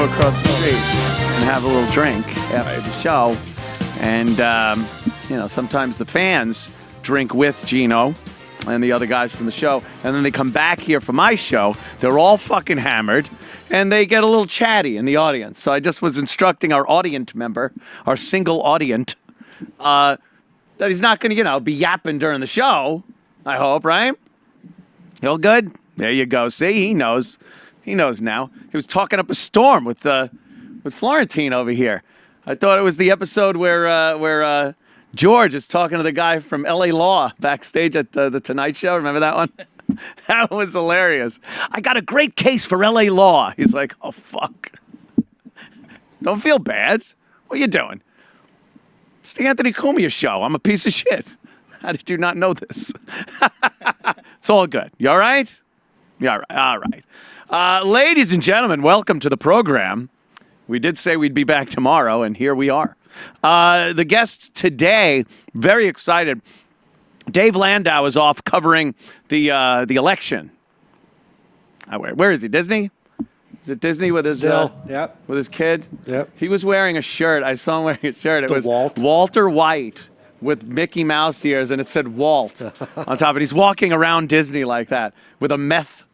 go across the street and have a little drink after the show. And, sometimes the fans drink with Gino and the other guys from the show. And then they come back here for my show. They're all fucking hammered. And they get a little chatty in the audience. So I just was instructing our audience member, our single audience, that he's not going to, be yapping during the show. I hope, right? You all good? There you go. See, he knows. He knows now. He was talking up a storm with Florentine over here. I thought it was the episode where George is talking to the guy from L.A. Law backstage at the Tonight Show. Remember that one? That was hilarious. I got a great case for L.A. Law. He's like, oh, fuck. Don't feel bad. What are you doing? It's the Anthony Cumia show. I'm a piece of shit. How did you not know this? It's all good. You all right? Yeah, all right. Ladies and gentlemen, welcome to the program. We did say we'd be back tomorrow, and here we are. The guests today, very excited. Dave Landau is off covering the election. Where is he? Disney? Is it Disney with his Yep. with his kid? Yep. He was wearing a shirt. I saw him wearing a shirt. It was Walt? Walter White with Mickey Mouse ears, and it said Walt on top of it. He's walking around Disney like that with a meth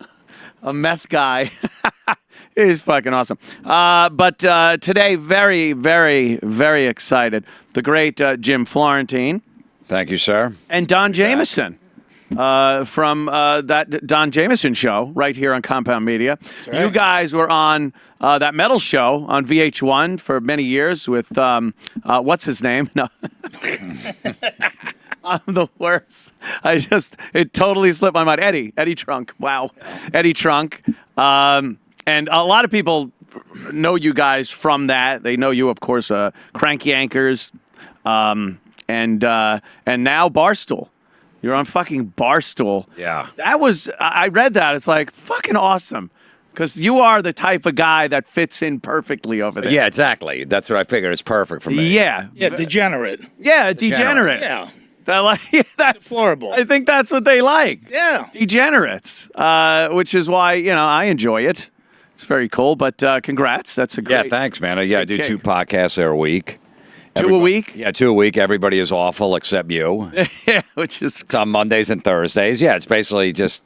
guy. It is fucking awesome. But today, very, very, very excited. The great Jim Florentine. Thank you, sir. And Don Jamieson from that Don Jamieson show right here on Compound Media. Right. You guys were on that metal show on VH1 for many years with, what's his name? No. I'm the worst. It totally slipped my mind. Eddie Trunk. Wow. Eddie Trunk. And a lot of people know you guys from that. They know you, of course, Cranky Anchors, and now Barstool. You're on fucking Barstool. Yeah. I read that. It's like fucking awesome. Because you are the type of guy that fits in perfectly over there. Yeah, exactly. That's what I figured. It's perfect for me. Yeah. Yeah, degenerate. Yeah, degenerate. Yeah. That's deplorable. I think that's what they like. Yeah. Degenerates, which is why, I enjoy it. It's very cool, but congrats. That's a great... Yeah, thanks, man. I do 2 podcasts there a week. Two a week? Yeah, 2 a week. Everybody is awful except you. Yeah, which is... It's on Mondays and Thursdays. Yeah, it's basically just,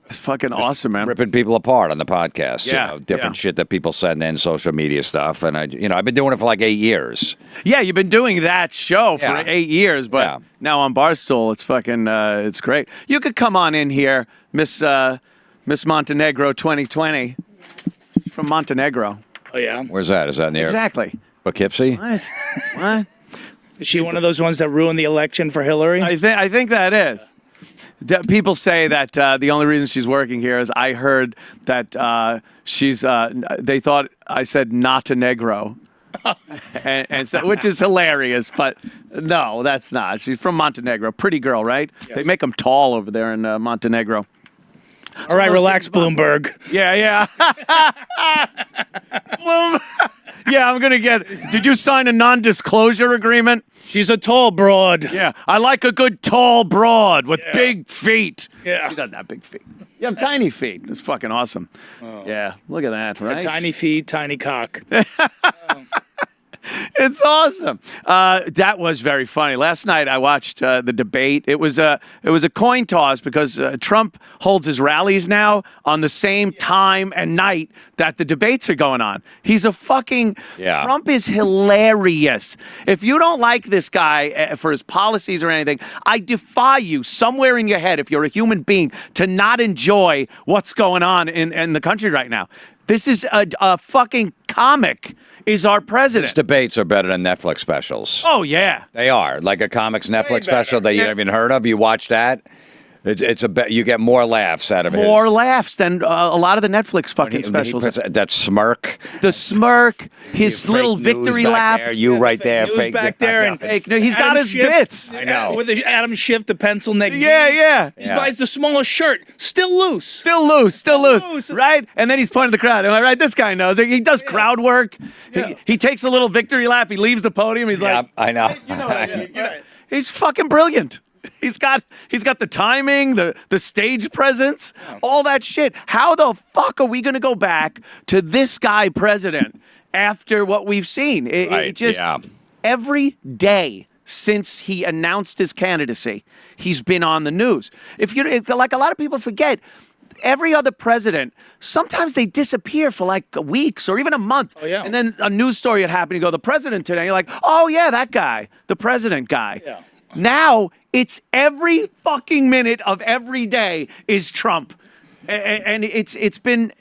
fucking awesome, man. ripping people apart on the podcast. Yeah, different shit that people send in, social media stuff. And, I've been doing it for like 8 years. Yeah, you've been doing that show for 8 years, but now on Barstool, it's fucking, it's great. You could come on in here, Miss Montenegro 2020. From Montenegro. Oh, yeah? Where's that? Is that in the Exactly. Poughkeepsie? What? Is she one of those ones that ruined the election for Hillary? I think that is. People say that the only reason she's working here is I heard that she's. They thought I said not a Negro, and so, which is hilarious. But no, that's not. She's from Montenegro. Pretty girl, right? Yes. They make them tall over there in Montenegro. All right, relax, Bloomberg. Yeah. Yeah, I'm gonna get. Did you sign a non-disclosure agreement? She's a tall broad. Yeah, I like a good tall broad with big feet. Yeah. She doesn't have big feet. You have tiny feet. It's fucking awesome. Oh. Yeah, look at that, right? Tiny feet, tiny cock. It's awesome. That was very funny. Last night I watched the debate. It was a coin toss because Trump holds his rallies now on the same time and night that the debates are going on. He's a fucking Trump is hilarious. If you don't like this guy for his policies or anything, I defy you somewhere in your head, if you're a human being, to not enjoy what's going on in the country right now. This is a fucking comic. Is our president. These debates are better than Netflix specials. Oh, yeah. They are. Like a comics Netflix special that you haven't even heard of. You watch that. You get more laughs out of it. More laughs than a lot of the Netflix fucking specials. That smirk. The smirk, his little victory lap. There, you right there. Fake back there. And fake. No, he's got his bits. I know. With the Adam Schiff, the pencil neck. Yeah. He buys the smallest shirt. Still loose. Still loose. Right? And then he's pointing to the crowd. Am I right? This guy knows. He does crowd work. Yeah. He takes a little victory lap. He leaves the podium. He's like, I know. He's fucking brilliant. He's got the timing, the stage presence, all that shit. How the fuck are we going to go back to this guy president after what we've seen? It just every day since he announced his candidacy, he's been on the news. If like a lot of people forget, every other president, sometimes they disappear for like weeks or even a month. Oh, yeah. And then a news story had happened. You go, the president today. You're like, oh, yeah, that guy, the president guy. Yeah. Now it's every fucking minute of every day is Trump. And it's been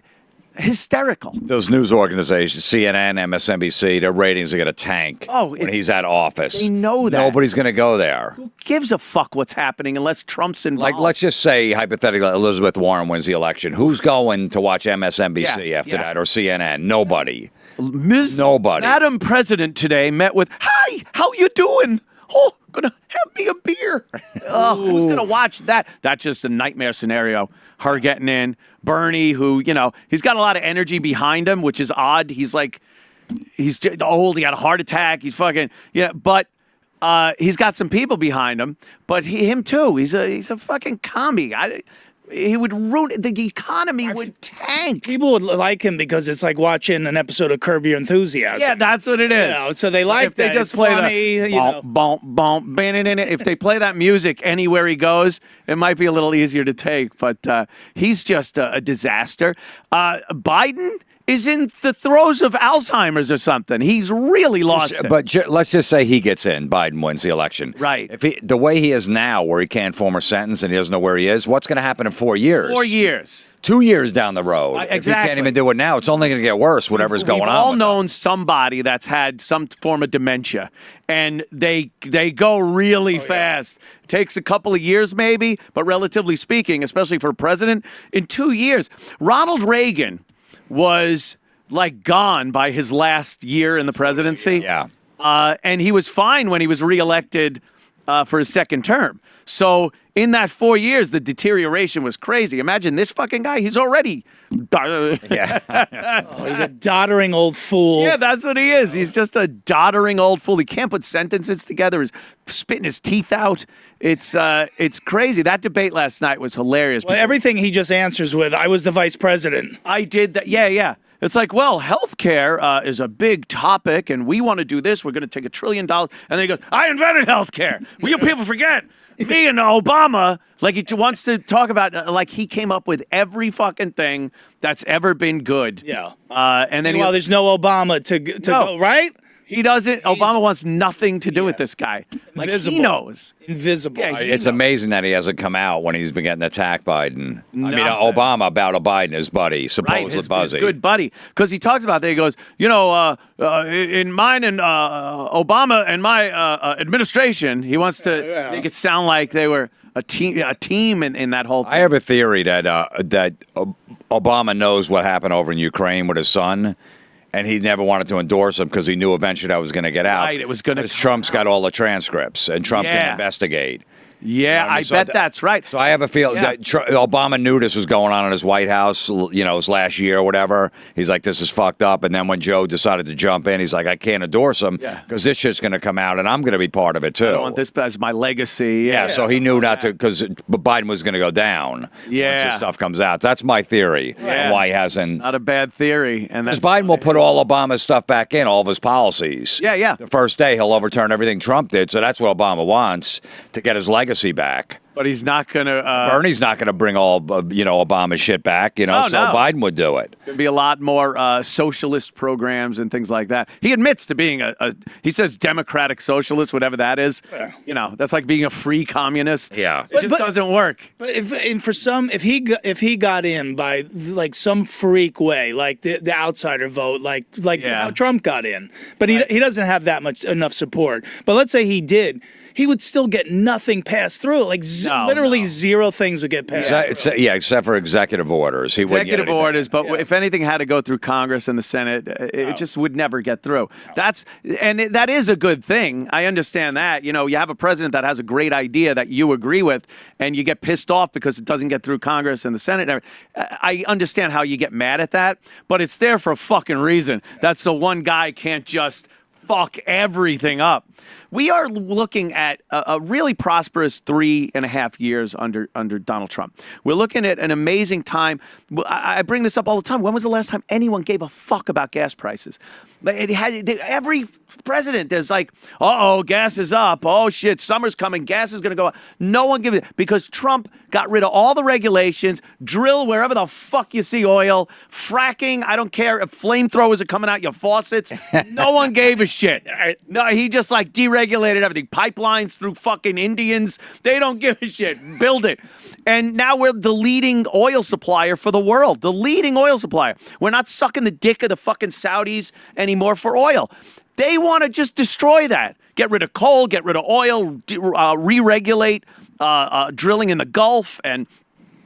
hysterical. Those news organizations, CNN, MSNBC, their ratings are going to tank when he's at office. They know that. Nobody's going to go there. Who gives a fuck what's happening unless Trump's involved? Like, let's just say, hypothetically, Elizabeth Warren wins the election. Who's going to watch MSNBC after that or CNN? Nobody. Nobody. Madam President today met with, hi, how you doing? Oh, gonna have me a beer. Who's gonna watch that? That's just a nightmare scenario. Her getting in. Bernie, who, he's got a lot of energy behind him, which is odd. He's old. He got a heart attack. He's fucking, but he's got some people behind him. But him too. He's a fucking commie. He would ruin the economy. Would tank. People would like him because it's like watching an episode of Curb Your Enthusiasm. Yeah, that's what it is. So they like if they that. just it's play funny, if they play that music anywhere he goes, it might be a little easier to take. But he's just a disaster. Biden is in the throes of Alzheimer's or something. He's really lost it. But let's just say he gets in. Biden wins the election. Right. If the way he is now, where he can't form a sentence and he doesn't know where he is, what's going to happen in 4 years? 4 years. 2 years down the road. Exactly. If he can't even do it now, it's only going to get worse, whatever's going on. We've all known somebody that's had some form of dementia, and they go really fast. Takes a couple of years maybe, but relatively speaking, especially for a president, in 2 years. Ronald Reagan was like gone by his last year in the presidency. Yeah. And he was fine when he was reelected for his second term. So in that 4 years, the deterioration was crazy. Imagine this fucking guy. He's already. He's a doddering old fool. Yeah, that's what he is. He's just a doddering old fool. He can't put sentences together. He's spitting his teeth out. It's crazy. That debate last night was hilarious. Well, everything he just answers with, I was the vice president. I did that. Yeah. It's like, well, healthcare is a big topic, and we want to do this. We're going to take $1 trillion. And then he goes, I invented healthcare. Will you people forget? Me and Obama, like he wants to talk about, like he came up with every fucking thing that's ever been good. Yeah. And then there's no Obama to go, right? He doesn't. Obama wants nothing to do with this guy. Like Invisible. he knows. Invisible. Yeah, It's amazing that he hasn't come out when he's been getting attacked Biden. Obama about Biden, his buddy, supposedly his good buddy. Because he talks about that. He goes, in mine and Obama and my administration, he wants to make it sound like they were a team in that whole thing. I have a theory that Obama knows what happened over in Ukraine with his son. And he never wanted to endorse him because he knew eventually that was going to get out. Right, it was going to. Because Trump's got all the transcripts, and Trump can investigate. Yeah, I bet that's right. So I have a feeling that Obama knew this was going on in his White House, his last year or whatever. He's like, this is fucked up. And then when Joe decided to jump in, he's like, I can't endorse him because this shit's going to come out and I'm going to be part of it too. I want this as my legacy. Yeah, so he knew not to, because Biden was going to go down once this stuff comes out. That's my theory on why he hasn't. Not a bad theory. And because Biden will put all Obama's stuff back in, all of his policies. Yeah. The first day, he'll overturn everything Trump did. So that's what Obama wants, to get his legacy back. But he's not going to. Bernie's not going to bring all Obama's shit back. So Biden would do it. There'd be a lot more socialist programs and things like that. He admits to being he says democratic socialist, whatever that is. That's like being a free communist. Yeah, it just doesn't work. But if he got in by like some freak way, like the outsider vote, like how Trump got in, but he doesn't have enough support. But let's say he did, he would still get nothing passed through. Like literally zero things would get passed. Except for executive orders. Executive orders, but if anything had to go through Congress and the Senate, it just would never get through. That is a good thing. I understand that. You have a president that has a great idea that you agree with, and you get pissed off because it doesn't get through Congress and the Senate. I understand how you get mad at that, but it's there for a fucking reason. That's so one guy can't just fuck everything up. We are looking at a really prosperous 3.5 years under Donald Trump. We're looking at an amazing time. I bring this up all the time. When was the last time anyone gave a fuck about gas prices? Every president, there's like, uh-oh, gas is up. Oh, shit, summer's coming. Gas is going to go up. No one gives it because Trump got rid of all the regulations, drill wherever the fuck you see oil, fracking. I don't care if flamethrowers are coming out your faucets. No one gave a shit. No, he just like deregulated everything. Pipelines through fucking Indians. They don't give a shit. Build it. And now we're the leading oil supplier for the world. The leading oil supplier. We're not sucking the dick of the fucking Saudis anymore for oil. They want to just destroy that. Get rid of coal, get rid of oil, re-regulate drilling in the Gulf and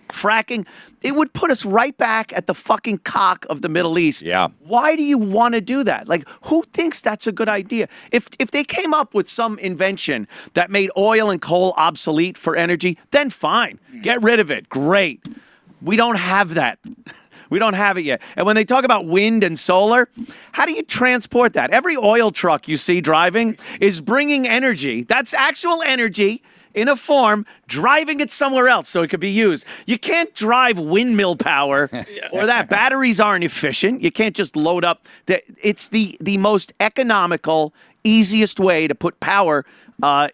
fracking. It would put us right back at the fucking cock of the Middle East. Yeah. Why do you want to do that? Like, who thinks that's a good idea? If they came up with some invention that made oil and coal obsolete for energy, then fine. Get rid of it. Great. We don't have that. We don't have it yet. And when they talk about wind and solar, how do you transport that? Every oil truck you see driving is bringing energy. That's actual energy in a form, driving it somewhere else so it could be used. You can't drive windmill power or that. Batteries aren't efficient. You can't just load up. It's the most economical, easiest way to put power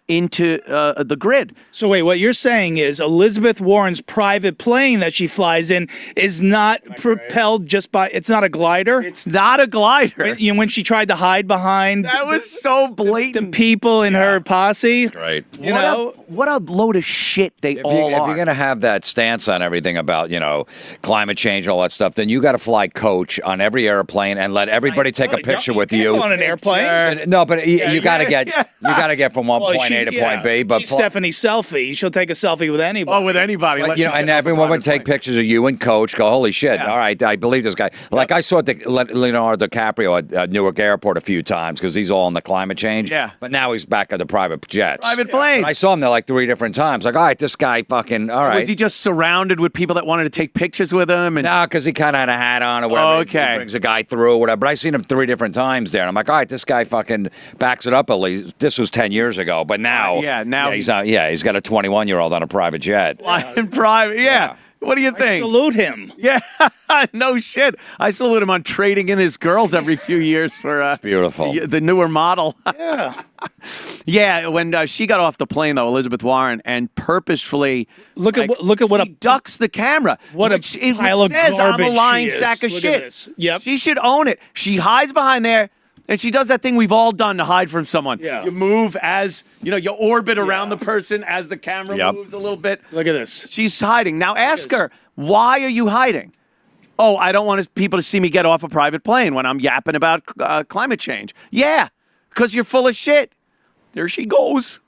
into the grid. So wait, what you're saying is Elizabeth Warren's private plane that she flies in is not propelled just by, it's not a glider? It's not a glider. When she tried to hide behind that was so blatant. the people in her posse. Right. You know? What a load of shit they all are. If you're going to have that stance on everything about, climate change and all that stuff, then you got to fly coach on every airplane and let everybody take a picture with you. On an airplane? No, but you got to get from one point A to point B. But she's Stephanie Selfie. She'll take a selfie with anybody. Oh, with anybody. And everyone would take pictures of you and Coach. Go, holy shit! Yeah. All right, I believe this guy. Like I saw Leonardo DiCaprio at Newark Airport a few times because he's all on the climate change. Yeah. But now he's back at the private jets, private planes. I saw him there like 3 different times. Like, all right, this guy fucking all right. Was he just surrounded with people that wanted to take pictures with him? No, because he kind of had a hat on or whatever. Okay. He brings a guy through or whatever. But I seen him 3 different times there, and I'm like, all right, this guy fucking backs it up. At least this was 10 years ago, but now. Now he's out. Yeah, he's got a 21-year-old on a private jet. In private, yeah. What do you think? I salute him. Yeah, no shit. I salute him on trading in his girls every few years for beautiful the newer model. Yeah. Yeah, when she got off the plane though, Elizabeth Warren, and purposefully look at what she ducks the camera. What a pile of says, garbage I'm a lying she is. sack of Look shit. At this. Yep. She should own it. She hides behind there. And she does that thing we've all done to hide from someone. Yeah. You move as, you orbit around the person as the camera moves a little bit. Look at this. She's hiding. Now ask her, why are you hiding? Oh, I don't want people to see me get off a private plane when I'm yapping about climate change. Yeah, because you're full of shit. There she goes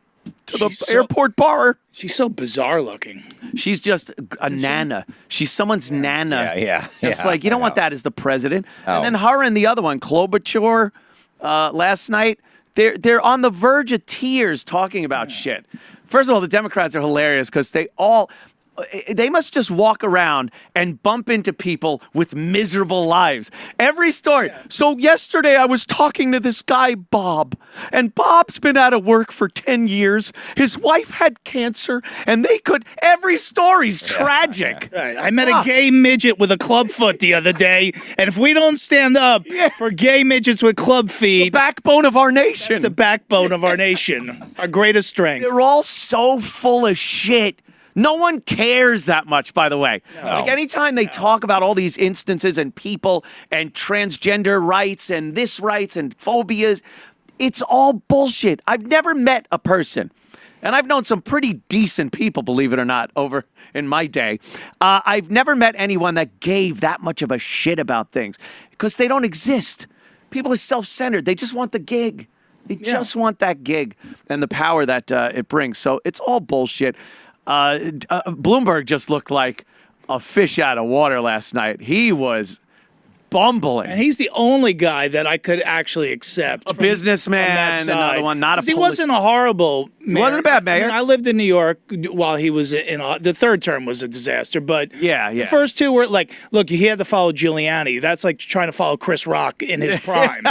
to the airport bar. She's so bizarre looking. She's just a nana. She's someone's nana. Yeah. Just like, you don't want that as the president. Oh. And then her and the other one, Klobuchar, last night, they're on the verge of tears talking about shit. First of all, the Democrats are hilarious because they must just walk around and bump into people with miserable lives. Every story. Yeah. So yesterday I was talking to this guy, Bob, and Bob's been out of work for 10 years. His wife had cancer, and every story's tragic. Right. I met a gay midget with a club foot the other day, and if we don't stand up for gay midgets with club feet, the backbone of our nation. That's the backbone of our nation. Our greatest strength. They're all so full of shit. No one cares that much, by the way. No. Like anytime they talk about all these instances and people and transgender rights and this rights and phobias, it's all bullshit. I've never met a person, and I've known some pretty decent people, believe it or not, over in my day. I've never met anyone that gave that much of a shit about things because they don't exist. People are self-centered. They just want the gig. They just want that gig and the power that it brings. So it's all bullshit. Bloomberg just looked like a fish out of water last night. He was bumbling. And he's the only guy that I could actually accept. A businessman, another one, not a He wasn't a horrible mayor. He wasn't a bad mayor. I lived in New York while he was in the third term was a disaster, but the first two were like, look, he had to follow Giuliani. That's like trying to follow Chris Rock in his prime.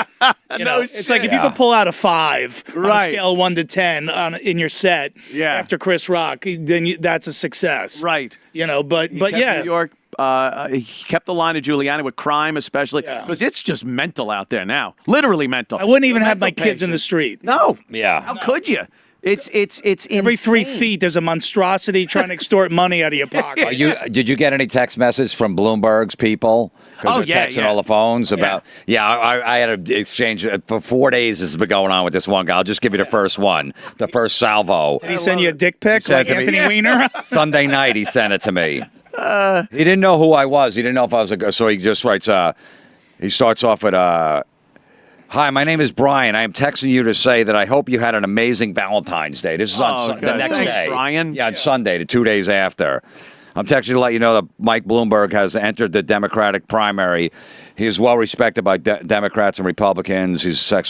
It's like if you could pull out a 5 on a scale of 1 to 10 in your set after Chris Rock, then that's a success. Right. But New York. He kept the line of Giuliani with crime, especially because it's just mental out there now. Literally mental. I wouldn't even have my kids in the street. No. Yeah. How could you? It's every insane. 3 feet there's a monstrosity trying to extort money out of your pocket. Did you get any text message from Bloomberg's people? Because they're texting all the phones about. I had an exchange for 4 days. This has been going on with this one guy. I'll just give you the first one, the first salvo. Did he send you a dick pic like Anthony Weiner? Sunday night, he sent it to me. He didn't know who I was. He didn't know if I was a. So he just writes. He starts off with "Hi, my name is Brian. I am texting you to say that I hope you had an amazing Valentine's Day." This is on the next day. Brian. Yeah, on Sunday, the 2 days after. I'm texting to let you know that Mike Bloomberg has entered the Democratic primary. He is well respected by Democrats and Republicans. He's a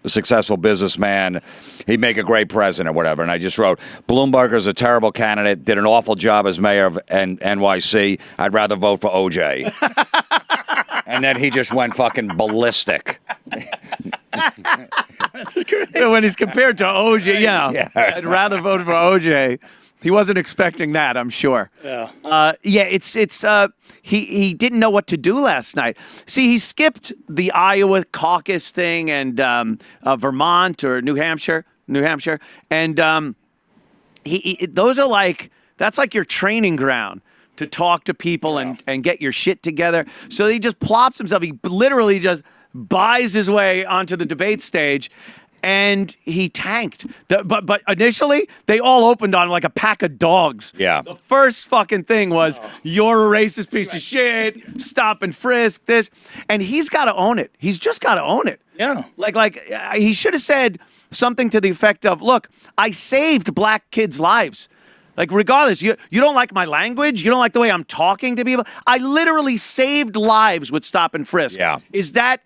successful businessman. He'd make a great president, whatever. And I just wrote, Bloomberg is a terrible candidate, did an awful job as mayor of NYC. I'd rather vote for OJ. And then he just went fucking ballistic. That's great. When he's compared to OJ, I'd rather vote for OJ. He wasn't expecting that, I'm sure. Yeah. He didn't know what to do last night. See, he skipped the Iowa caucus thing and Vermont or New Hampshire, and those are that's like your training ground to talk to people and get your shit together. So he just plops himself. He literally just buys his way onto the debate stage. And he tanked. But initially, they all opened on like a pack of dogs. Yeah. The first fucking thing was, you're a racist piece of shit, stop and frisk, this. And he's got to own it. He's just got to own it. Yeah. Like he should have said something to the effect of, look, I saved black kids' lives. Like, regardless, you don't like my language? You don't like the way I'm talking to people? I literally saved lives with stop and frisk. Yeah. Is that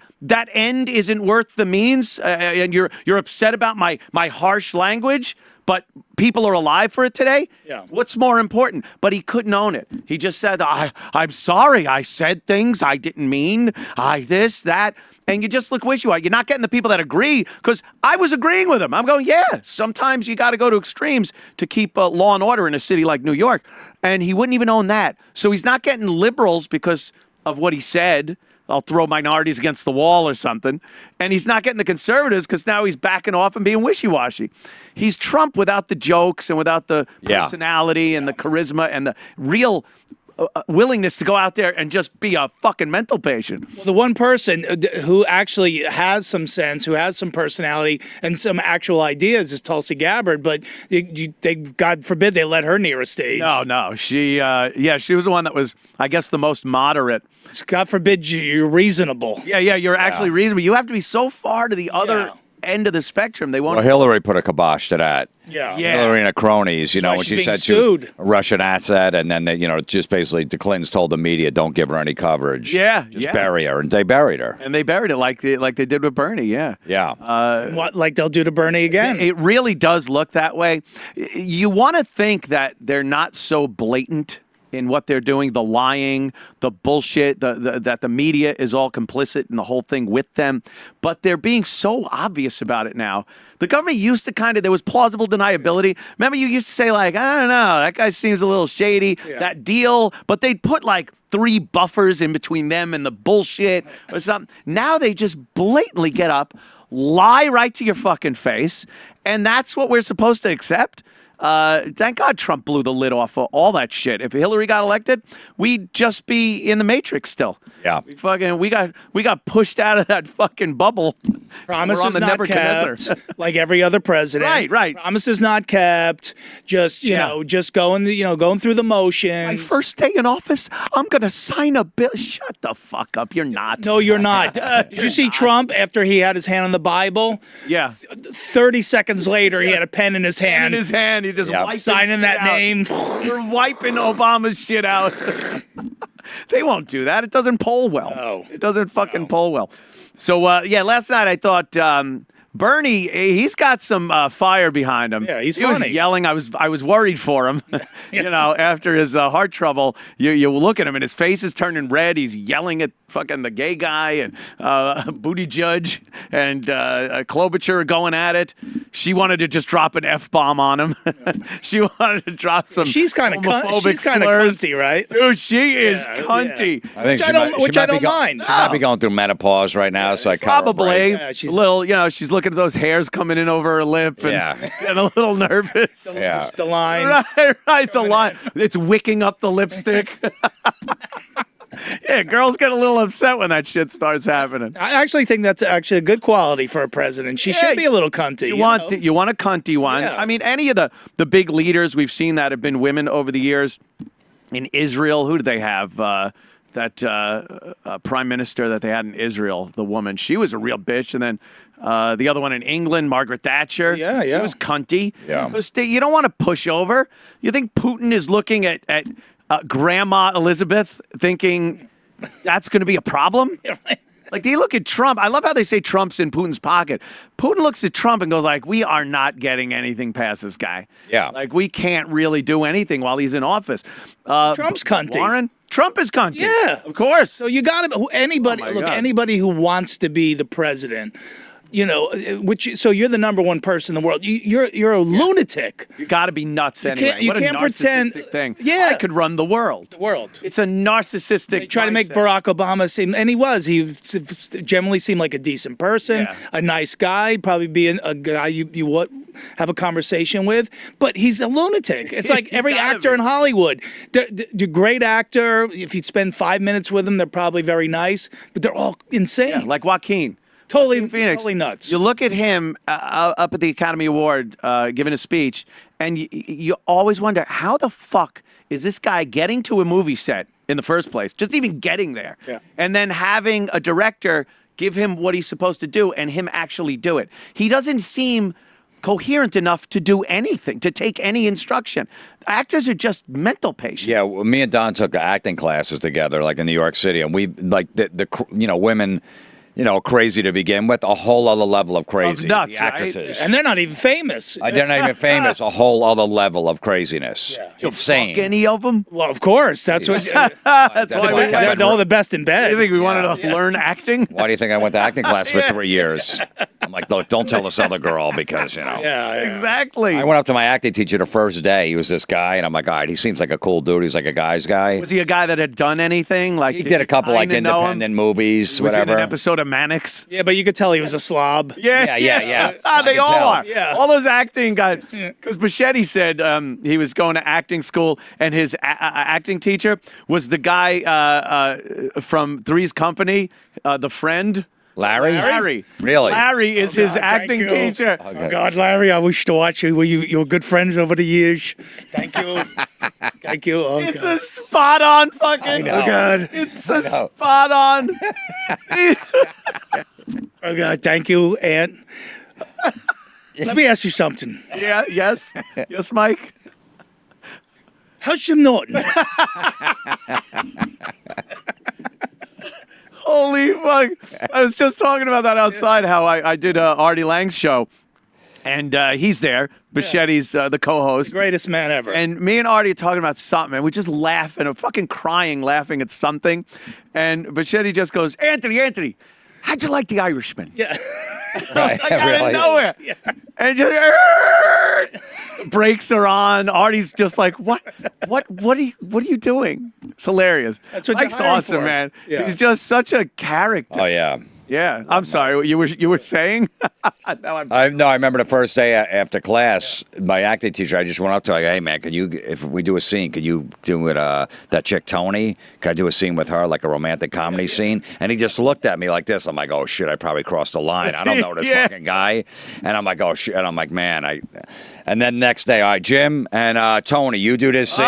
end isn't worth the means? And you're upset about my harsh language, but people are alive for it today? Yeah. What's more important? But he couldn't own it. He just said, I'm sorry. I said things I didn't mean. This, that. And you just look wishy-washy. You're not getting the people that agree, because I was agreeing with him. I'm going, sometimes you got to go to extremes to keep law and order in a city like New York. And he wouldn't even own that. So he's not getting liberals because of what he said. I'll throw minorities against the wall or something. And he's not getting the conservatives because now he's backing off and being wishy-washy. He's Trump without the jokes and without the personality and the charisma and the real willingness to go out there and just be a fucking mental patient. Well, the one person who actually has some sense, who has some personality and some actual ideas is Tulsi Gabbard, but they, God forbid they let her near a stage. No. She was the one that was, I guess, the most moderate. God forbid you're reasonable. Yeah, you're actually reasonable. You have to be so far to the other end of the spectrum. They won't. Well, Hillary put a kibosh to that. Yeah. Hillary and her cronies, when she said she was a Russian asset, and then they, just basically the Clintons told the media, don't give her any coverage. Just bury her, and they buried her. And they buried it like they did with Bernie. Yeah. What, like they'll do to Bernie again? It really does look that way. You want to think that they're not so blatant in what they're doing, the lying, the bullshit, that the media is all complicit in the whole thing with them. But they're being so obvious about it now. The government used to there was plausible deniability. Remember, you used to say, I don't know, that guy seems a little shady, that deal. But they'd put 3 buffers in between them and the bullshit or something. Now they just blatantly get up, lie right to your fucking face. And that's what we're supposed to accept. Thank God Trump blew the lid off of all that shit. If Hillary got elected, we'd just be in the Matrix still. Yeah. We got pushed out of that fucking bubble. Promises not kept, like every other president. Right. Promises not kept. Just just going through the motions. My first day in office, I'm gonna sign a bill. Shut the fuck up. You're not. No, you're not. Did you see Trump after he had his hand on the Bible? Yeah. 30 seconds later, he had a pen in his hand. He's just wiping signing that out. name. You're wiping Obama's shit out. They won't do that. It doesn't poll well. No. It doesn't fucking poll well. So, last night I thought Bernie, he's got some fire behind him. Yeah, he's he was funny. yelling. I was worried for him. After his heart trouble, you look at him and his face is turning red. He's yelling at fucking the gay guy and Booty Judge and Klobuchar going at it. She wanted to just drop an F-bomb on him. She wanted to drop some. She's kind of slurs. cunty, right? Dude, she is cunty. I think Which I don't mind. She might be going through menopause right now, so I cut her a Probably break. Yeah, she's- a little, she's looking at those hairs coming in over her lip and getting a little nervous. Yeah. The line. Right, the line. It's wicking up the lipstick. Yeah, girls get a little upset when that shit starts happening. I actually think that's actually a good quality for a president. She should be a little cunty. You want a cunty one. Yeah. I mean, any of the big leaders we've seen that have been women over the years. In Israel, who do they have? That prime minister that they had in Israel, the woman, she was a real bitch. And then the other one in England, Margaret Thatcher. Yeah. She was cunty. Yeah. You don't want to push over. You think Putin is looking at Grandma Elizabeth thinking that's going to be a problem? Like, they look at Trump. I love how they say Trump's in Putin's pocket. Putin looks at Trump and goes like, we are not getting anything past this guy. Yeah. Like, we can't really do anything while he's in office. Trump's cunty. Warren? Trump is cunty. Yeah. Of course. So you got to anybody. Oh my look, God. anybody who wants to be the president. So you're the number one person in the world. You're a lunatic. You got to be nuts anyway. You What can't a pretend- narcissistic thing. Yeah. I could run the world. It's a narcissistic. They try to make mindset. Barack Obama seem, and he generally seemed like a decent person, a nice guy, probably be a guy you would have a conversation with. But he's a lunatic. It's like every gotta actor be. in Hollywood. The great actor, if you spend 5 minutes with them, they're probably very nice, but they're all insane. Yeah, like Joaquin. totally Phoenix. Totally nuts. You look at him up at the Academy Award giving a speech, and you always wonder, how the fuck is this guy getting to a movie set in the first place? Just even getting there. Yeah. And then having a director give him what he's supposed to do and him actually do it. He doesn't seem coherent enough to do anything, to take any instruction. Actors are just mental patients. Yeah, well, me and Don took acting classes together, like in New York City, and we like the women, crazy to begin with, a whole other level of crazy. Of nuts, the actresses. right? and they're not even famous. They're not even famous. A whole other level of craziness. Yeah. Insane. Fuck any of them? Well, of course. That's what. That's why we They're all the best in bed. You think we wanted to learn acting? Why do you think I went to acting class for 3 years? I'm like, look, don't tell this other girl because, Yeah. Exactly. I went up to my acting teacher the first day. He was this guy, and I'm like, all right, he seems like a cool dude. He's like a guy's guy. Was he a guy that had done anything? Like He did a couple like kinda know him? independent movies, Was whatever. in an episode of Mannix? Yeah, but you could tell he was a slob. Yeah. They I can all tell. are. Yeah. All those acting guys. Because Bichetti said he was going to acting school, and his acting teacher was the guy from Three's Company, the friend. Larry? Really? Larry is his God, acting thank you. teacher. Oh God, Larry, I wish to watch you. You were good friends over the years. Thank you. Thank you. Oh, It's God. a spot on fucking. know. Oh, God. It's a spot on. Oh, God. Thank you, Aunt. Let me ask you something. Yeah. Yes. Yes, Mike. How's Jim Norton? Holy fuck. I was just talking about that outside, how I did Artie Lang's show, and he's there. Bichetti's the co-host. Greatest man ever. And me and Artie are talking about something, and we just laugh, and I'm fucking crying laughing at something. And Bichetti just goes, Anthony, how'd you like The Irishman? yeah. Right, Like, out of really. nowhere. And just brakes are on. Artie's just like, what are you doing? It's hilarious. That's what you're Mike's hiring awesome, for. man. Yeah. He's just such a character. Oh, yeah. Yeah. I'm sorry. What you were saying? Now I'm I remember the first day after class, my acting teacher, I just went up to her, like, hey, man, if we do a scene, can you do it, that chick Tony? Can I do a scene with her, like a romantic comedy scene? And he just looked at me like this. I'm like, oh, shit, I probably crossed the line. I don't know this Yeah. fucking guy. And I'm like, oh, shit. And I'm like, man, And then next day, all right, Jim and Tony, you do this scene.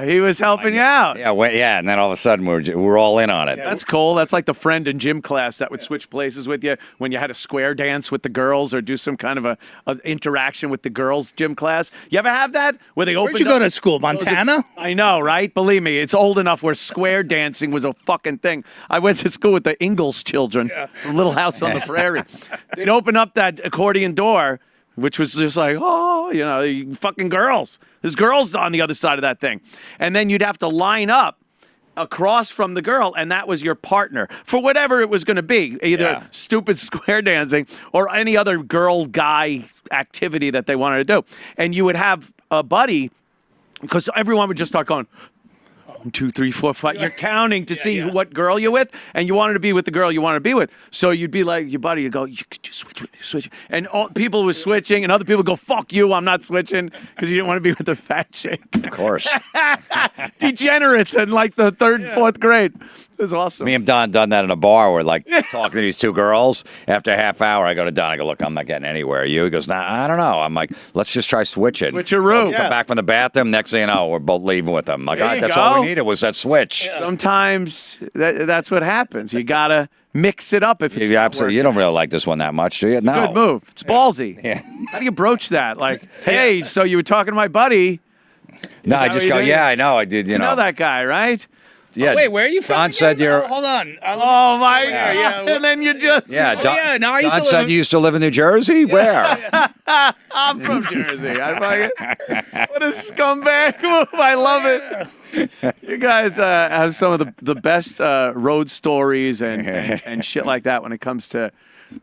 He was helping you out. Yeah, and then all of a sudden we're all in on it. That's cool. That's like the friend in gym class that would switch places with you when you had a square dance with the girls or do some kind of a interaction with the girls' gym class. You ever have that where they open? Where'd you go to school, Montana? I know, right? Believe me, it's old enough where square dancing was a fucking thing. I went to school with the Ingalls children from Little House on the Prairie. They'd open up that accordion door, which was just like, you fucking girls. There's girls on the other side of that thing. And then you'd have to line up across from the girl, and that was your partner for whatever it was going to be, either stupid square dancing or any other girl-guy activity that they wanted to do. And you would have a buddy, because everyone would just start going, 1, 2, 3, 4, 5. You're counting to see what girl you're with, and you wanted to be with the girl you want to be with. So you'd be like, your buddy, you go, you could just switch with me, switch. And all people were switching, and other people go, fuck you, I'm not switching, because you didn't want to be with the fat chick. Of course. Degenerates in like the 3rd and 4th grade. It was awesome. Me and Don done that in a bar where talking to these two girls. After a half hour, I go to Don. I go, look, I'm not getting anywhere. You? He goes, nah, I don't know. I'm like, let's just try switching. Switch your room. Come back from the bathroom. Next thing you know, we're both leaving with them. Like, all right, that's all we needed was that switch. Yeah. Sometimes that's what happens. You gotta mix it up if it's absolutely. You don't really like this one that much, do you? No. Good move. It's ballsy. Yeah. How do you broach that? Like, hey, so you were talking to my buddy. No, I just go, I know, I did. You know that guy, right? Yeah. Oh, wait, where are you from? Don said you're. Hold on. Oh my God! Yeah. And then you just. Yeah. Don, no, Don said you used to live in New Jersey. Where? I'm from Jersey. What a scumbag move! I love it. You guys have some of the best road stories and shit like that when it comes to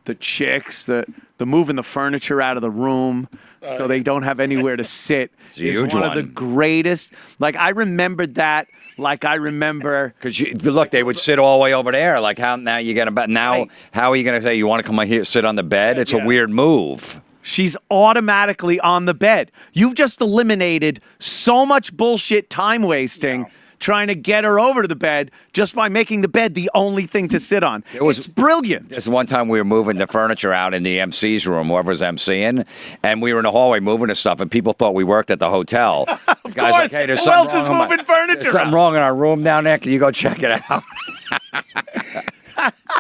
the chicks, the moving the furniture out of the room so they don't have anywhere to sit. It's a huge one of the greatest. Like I remembered that. Like I remember, because look, they would sit all the way over there. Like how now you get about now? Right. How are you going to say you want to come here sit on the bed? It's a weird move. She's automatically on the bed. You've just eliminated so much bullshit time wasting trying to get her over to the bed just by making the bed the only thing to sit on. It's brilliant. This one time we were moving the furniture out in the MC's room, whoever was MCing, and we were in the hallway moving the stuff, and people thought we worked at the hotel. Of course. Like, hey, who else is moving furniture? There's something wrong in our room down there. Can you go check it out?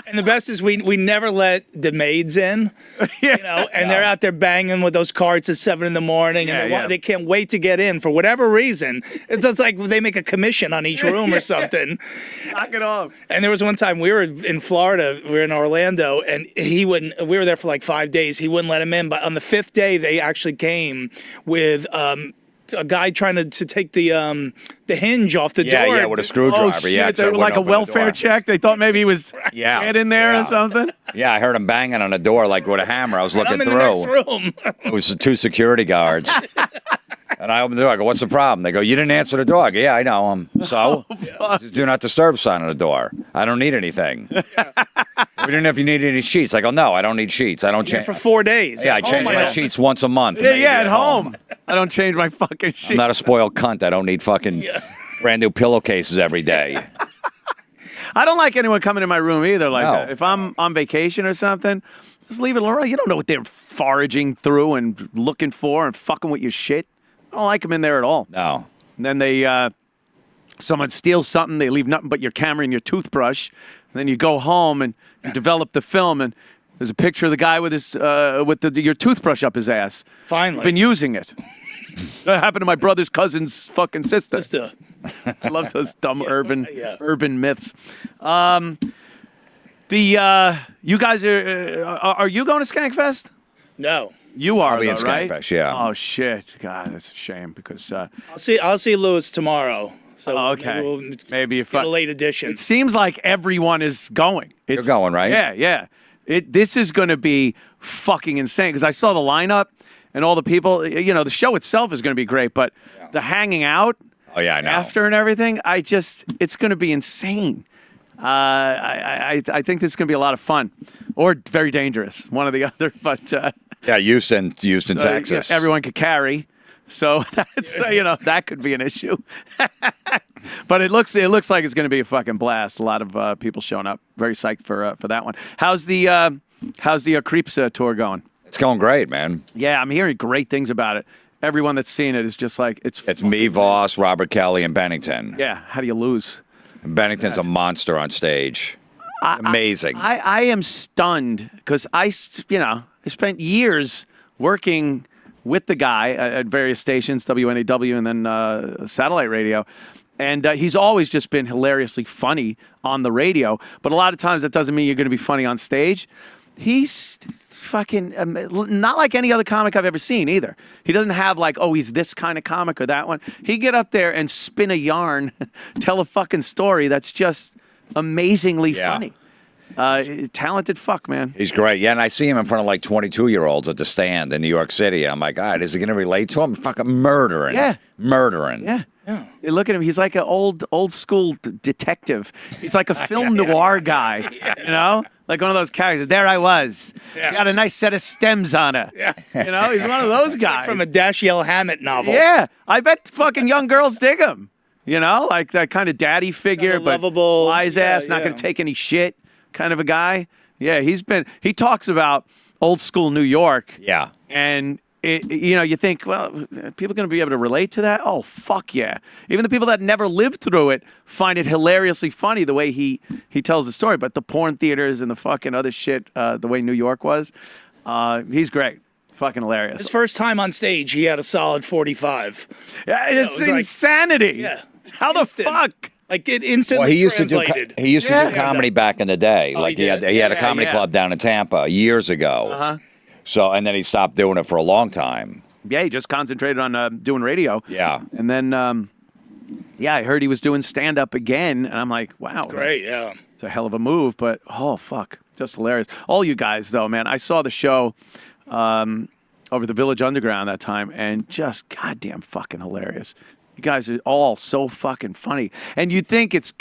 And the best is we never let the maids in, and they're out there banging with those carts at 7 a.m. and they can't wait to get in for whatever reason. It's like they make a commission on each room or something. Knock it off. And there was one time we were in Florida, we were in Orlando, and we were there for like 5 days. He wouldn't let him in, but on the 5th day, they actually came with a guy trying to take the hinge off the door. Yeah, with a screwdriver. Oh, shit. They were like a welfare check. They thought maybe he was get in there or something. Yeah, I heard him banging on the door like with a hammer. I was looking through. I'm in the next room. It was the 2 security guards. And I opened the door. I go, what's the problem? They go, you didn't answer the door. I go, yeah, I know. So? Do not disturb sign on the door. I don't need anything. We didn't know if you needed any sheets. I go, no, I don't need sheets. I don't change. For 4 days. Yeah, I change my sheets once a month. Yeah, at home. I don't change my fucking sheets. I'm not a spoiled cunt. I don't need fucking brand new pillowcases every day. I don't like anyone coming in my room either. Like if I'm on vacation or something, just leave it alone. You don't know what they're foraging through and looking for and fucking with your shit. I don't like them in there at all. No. And then someone steals something, they leave nothing but your camera and your toothbrush. And then you go home and you develop the film, and there's a picture of the guy with his your toothbrush up his ass. Finally. Been using it. That happened to my brother's cousin's fucking sister. I love those dumb urban myths. You guys are you going to Skankfest? No. You are, I'll be in right? Skankfest, yeah. Oh shit, God, that's a shame because I'll see Lewis tomorrow. So okay, maybe get a late edition. It seems like everyone is going. You're going, right? Yeah. This is going to be fucking insane because I saw the lineup and all the people. You know, the show itself is going to be great, but the hanging out. Oh yeah, I know. After and everything, it's going to be insane. I think this is going to be a lot to or very dangerous, one or the other. But yeah, Houston, Texas. Everyone could carry, so that's that could be an issue. But it looks like it's going to be a fucking blast. A lot of people showing up. Very psyched for that one. How's the Creeps tour going? It's going great, man. Yeah, I'm hearing great things about it. Everyone that's seen it is just like, It's me, Voss, Robert Kelly, and Bennington. Yeah, how do you lose? And Bennington's a monster on stage. Amazing. I am stunned because I spent years working with the guy at various stations, WNAW and then satellite radio. And he's always just been hilariously funny on the radio. But a lot of times that doesn't mean you're going to be funny on stage. He's fucking not like any other comic I've ever seen either. He doesn't have like, oh, he's this kind of comic or that one. He get up there and spin a yarn, tell a fucking story that's just amazingly funny. Talented fuck, man. He's great. Yeah, and I see him in front of like 22-year-olds at the stand in New York City. I'm like, God, is he going to relate to him? Fucking murdering. Yeah. Murdering. Yeah. You look at him, he's like an old school detective. He's like a film noir guy, you know? Like one of those characters. There I was. She got a nice set of stems on her. Yeah. You know, he's one of those guys. From a Dashiell Hammett novel. Yeah. I bet fucking young girls dig him. You know, like that kind of daddy figure, but lovable, wise ass, not going to take any shit kind of a guy. Yeah, he talks about old school New York. Yeah. And you think, well, people are going to be able to relate to that? Oh, fuck yeah. Even the people that never lived through it find it hilariously funny the way he tells the story. But the porn theaters and the fucking other shit, the way New York was, he's great. Fucking hilarious. His first time on stage, he had a solid 45. Yeah, it's insanity. Yeah. How the fuck? Like it instantly Well, he used translated. to do comedy back in the day. Like he had a comedy club down in Tampa years ago. Uh-huh. So, and then he stopped doing it for a long time. Yeah, he just concentrated on doing radio. Yeah. And then, I heard he was doing stand-up again, and I'm like, wow. Great, It's a hell of a move, but, oh, fuck. Just hilarious. All you guys, though, man, I saw the show over the Village Underground that time, and just goddamn fucking hilarious. You guys are all so fucking funny. And you'd think it's,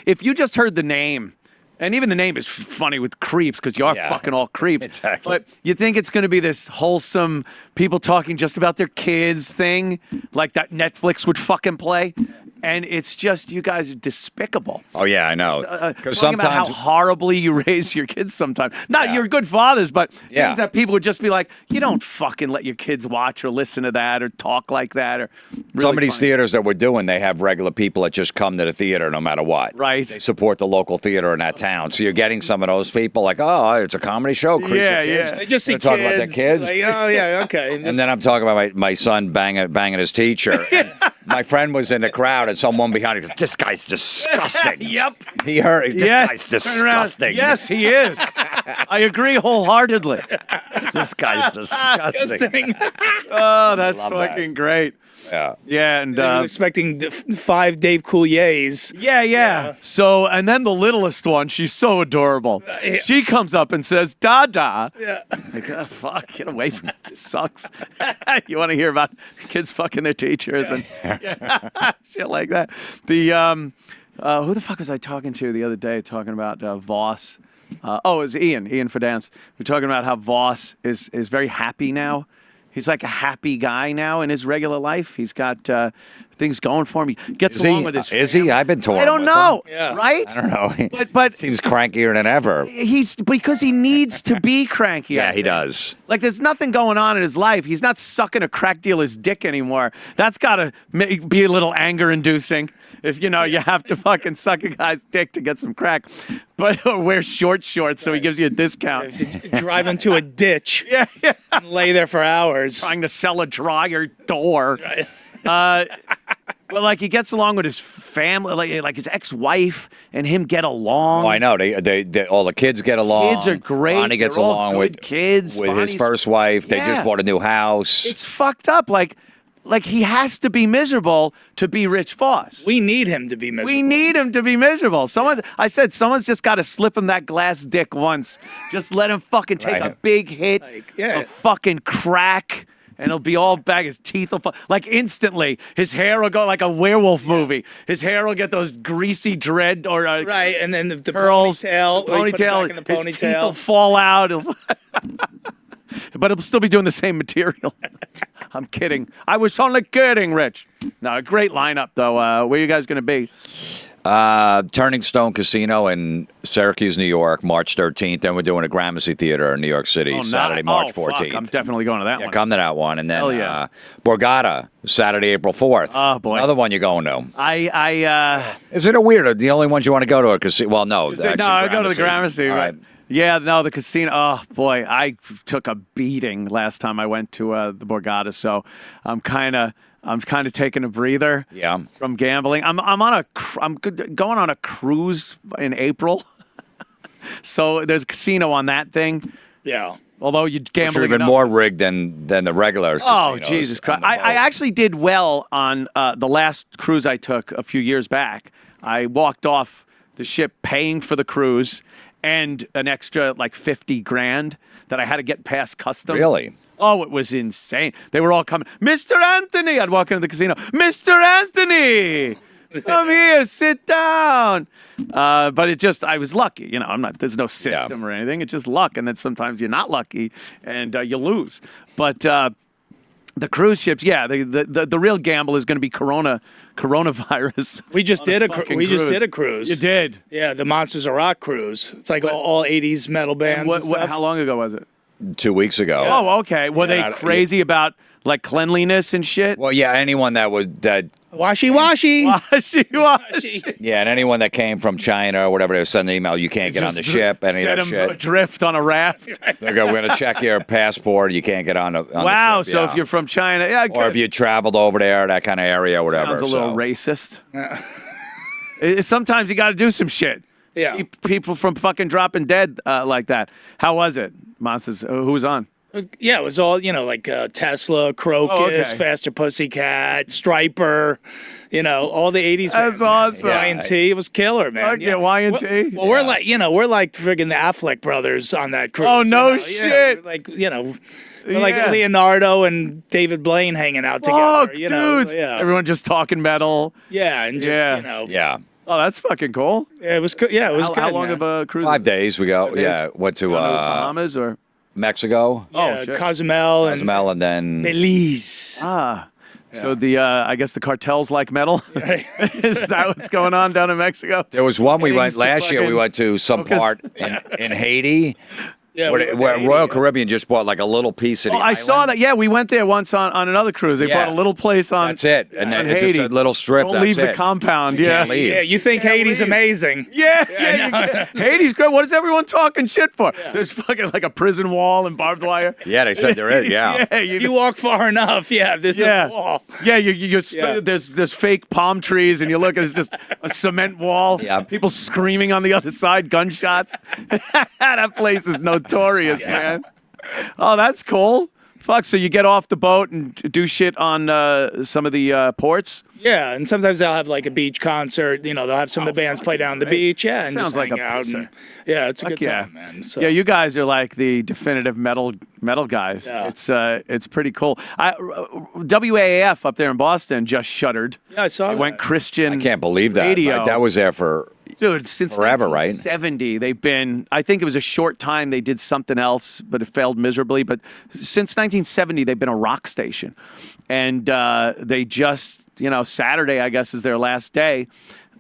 if you just heard the name, and even the name is funny with creeps because you are fucking all creeps. Exactly. But you think it's going to be this wholesome people talking just about their kids thing, like that Netflix would fucking play. And it's just, you guys are despicable. Oh, yeah, I know. Because sometimes about how horribly you raise your kids sometimes. Not you're good fathers, but things that people would just be like, you don't fucking let your kids watch or listen to that or talk like that. Or really some of these theaters that we're doing, they have regular people that just come to the theater no matter what. Right. They support the local theater in that town. So you're getting some of those people like, oh, it's a comedy show. Yeah. They just see kids. Talking about their kids. Like, oh, yeah, okay. And then I'm talking about my son banging his teacher. My friend was in the crowd and someone behind him goes, this guy's disgusting. Yep. He heard, this guy's disgusting. Yes, he is. I agree wholeheartedly. This guy's disgusting. Oh, that's fucking great. Yeah. Yeah, and expecting 5 Dave Couliers. Yeah. So, and then the littlest one, she's so adorable. She comes up and says, "Dada." Yeah. Like, oh, fuck, get away from me. This sucks. You want to hear about kids fucking their teachers and shit like that. The who the fuck was I talking to the other day? Talking about Voss. It was Ian Fidance. We're talking about how Voss is very happy now. He's like a happy guy now in his regular life. He's got things going for him. He gets along with his family. Is he? I've been told. I don't know. Right? I don't know. But seems crankier than ever. He's because he needs to be cranky. Yeah, he does. Like there's nothing going on in his life. He's not sucking a crack dealer's dick anymore. That's got to be a little anger inducing. If you have to fucking suck a guy's dick to get some crack, but wear shorts so he gives you a discount. Drive into a ditch, and lay there for hours, trying to sell a dryer door. Right. But like he gets along with his family, like his ex-wife and him get along. Oh, I know. They all the kids get along. Kids are great. Bonnie gets along with kids. With his first wife. They just bought a new house. It's fucked up. Like he has to be miserable to be Rich Voss. We need him to be miserable. Someone's just got to slip him that glass dick once. Just let him fucking take a big hit of fucking crack. And he'll be all back. His teeth will instantly. His hair will go like a werewolf movie. His hair will get those greasy dread or right, and then the curls, ponytail. His teeth will fall out. But he'll still be doing the same material. I'm kidding. I was only kidding, Rich. No, a great lineup though. Where are you guys going to be? Turning Stone Casino in Syracuse, New York, March 13th. Then we're doing a Gramercy Theater in New York City, Saturday, March 14th. Fuck. I'm definitely going to that one. Come to that one. And then Hell yeah. Borgata, Saturday, April 4th. Oh, boy. Another one you're going to. I Isn't it weird? The only ones you want to go to are casino. Well, no. no, I go to the Gramercy. All right. Yeah, no, the casino. Oh boy, I took a beating last time I went to the Borgata, so I'm kind of taking a breather. Yeah. From gambling. I'm going on a cruise in April, so there's a casino on that thing. Yeah. Although you gamble even more rigged than the regular. Oh, Jesus Christ! I actually did well on the last cruise I took a few years back. I walked off the ship paying for the cruise and an extra like $50,000 that I had to get past customs. Really? Oh, it was insane. They were all coming. Mr. Anthony! I'd walk into the casino. Mr. Anthony! Come here, sit down. But it just, I was lucky. You know, there's no system or anything. It's just luck. And then sometimes you're not lucky and you lose. But the cruise ships, the real gamble is going to be coronavirus. We just did a cruise. You did? Yeah, the Monsters of Rock cruise. It's like all 80s metal bands. And stuff. How long ago was it? 2 weeks ago. Yeah. Oh, okay. Were they crazy about like cleanliness and shit? Well, yeah, anyone that Washy. Yeah, and anyone that came from China or whatever, they send an email, you can't get on the ship, any of that shit. Set them adrift on a raft. They go, we're going to check your passport. You can't get on the wow, ship. So if you're from China, or if you traveled over there, that kind of area, whatever. Sounds a little racist. Sometimes you got to do some shit. Yeah. Keep people from fucking dropping dead like that. How was it? Monsters, who was on? Yeah, it was all, like Tesla, Crocus, Faster Pussycat, Striper, all the 80s. That's awesome. Y&T, it was killer, man. Okay, Y&T. Well, we're like friggin' the Affleck brothers on that cruise. Oh, no shit. We're like Leonardo and David Blaine hanging out together. Dudes. Everyone just talking metal. Yeah, and just, Yeah. Oh, that's fucking cool. Yeah, it was good. Yeah, it was good. How long of a cruise? 5 days we go. 5 days? Yeah, went to Bahamas or Mexico. Yeah, Cozumel and then Belize. So I guess the cartels like metal. Is that what's going on down in Mexico? There was one we went last year. We went to some part in Haiti. Yeah, where Royal Caribbean just bought like a little piece of the I saw that. Yeah, we went there once on another cruise. They bought a little place on. That's it. And then it's Haiti. just a little strip. Don't leave the compound. You can't leave. Yeah, you think Haiti's amazing. Yeah. Haiti's great. What is everyone talking shit for? There's fucking like a prison wall and barbed wire. Yeah, they said there is. Yeah. If you walk far enough, there's a wall. Yeah, there's fake palm trees, and you look, and it's just a cement wall. Yeah. People screaming on the other side, gunshots. That place is notorious, man. Oh, that's cool. Fuck, so you get off the boat and do shit on some of the ports? Yeah, and sometimes they'll have like a beach concert. They'll have some of the bands play down the beach. Yeah, and sounds just like hang a out. And, it's a good time, man. So. Yeah, you guys are like the definitive metal guys. Yeah. It's pretty cool. WAAF up there in Boston just shuttered. Yeah, I saw It that. went Christian. I can't believe that. Radio. Like, that was there for Dude, since forever, right? 1970, they've been, I think it was a short time they did something else, but it failed miserably. But since 1970, they've been a rock station. And they just, Saturday, I guess, is their last day.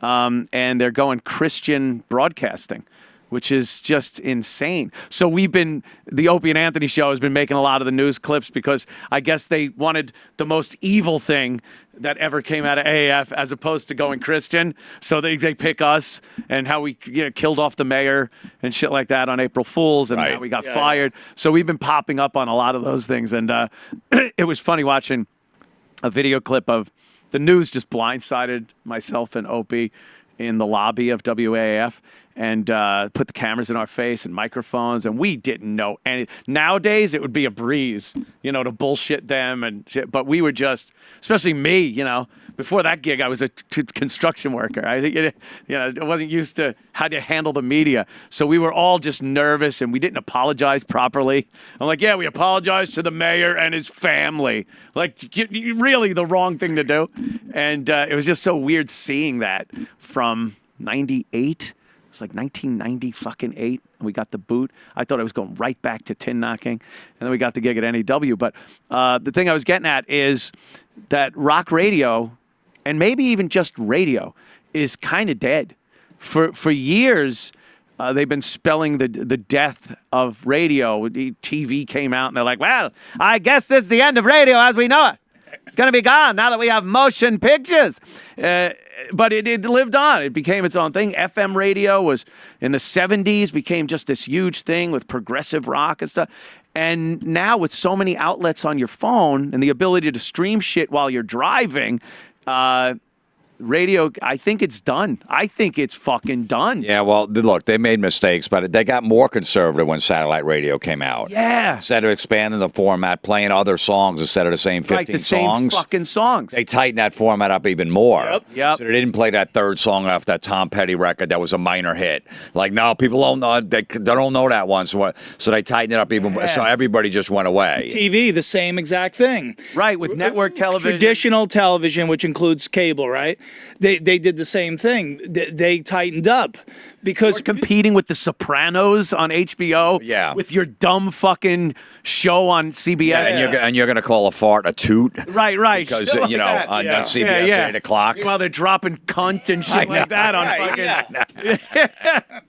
And they're going Christian broadcasting, which is just insane. So the Opie and Anthony show has been making a lot of the news clips because I guess they wanted the most evil thing that ever came out of AAF as opposed to going Christian. So they pick us and how we killed off the mayor and shit like that on April Fools and how we got fired. So we've been popping up on a lot of those things. And it was funny watching a video clip of the news just blindsided myself and Opie in the lobby of WAAF and put the cameras in our face and microphones, and we didn't know any. Nowadays, it would be a breeze, to bullshit them and shit. But we were just, especially me, before that gig, I was a construction worker. I wasn't used to how to handle the media. So we were all just nervous, and we didn't apologize properly. I'm like, we apologize to the mayor and his family. Like, really the wrong thing to do. And it was just so weird seeing that from 98. It's like 1990 fucking 8. We got the boot. I thought I was going right back to tin knocking. And then we got the gig at NEW. But the thing I was getting at is that rock radio, and maybe even just radio, is kind of dead. For years, they've been spelling the death of radio. TV came out, and they're like, well, I guess this is the end of radio as we know it. It's going to be gone now that we have motion pictures. But it lived on. It became its own thing. FM radio was in the 70s, became just this huge thing with progressive rock and stuff. And now with so many outlets on your phone and the ability to stream shit while you're driving, radio, I think it's done. I think it's fucking done. Yeah, well, look, they made mistakes, but they got more conservative when satellite radio came out. Yeah. Instead of expanding the format, playing other songs instead of the same 15 Like the songs. same fucking songs. They tightened that format up even more. Yep. So they didn't play that third song off that Tom Petty record that was a minor hit. Like, no, people don't know. They don't know that one. So they tightened it up even more. So everybody just went away. TV, the same exact thing. Right, with network television. Traditional television, which includes cable, right? They did the same thing. They tightened up because You're competing with The Sopranos on HBO. Yeah. With your dumb fucking show on CBS. And you're going to call a fart a toot. Right. Because, Shit like you know, that. on CBS at 8 o'clock. While they're dropping cunt and shit like that on fucking...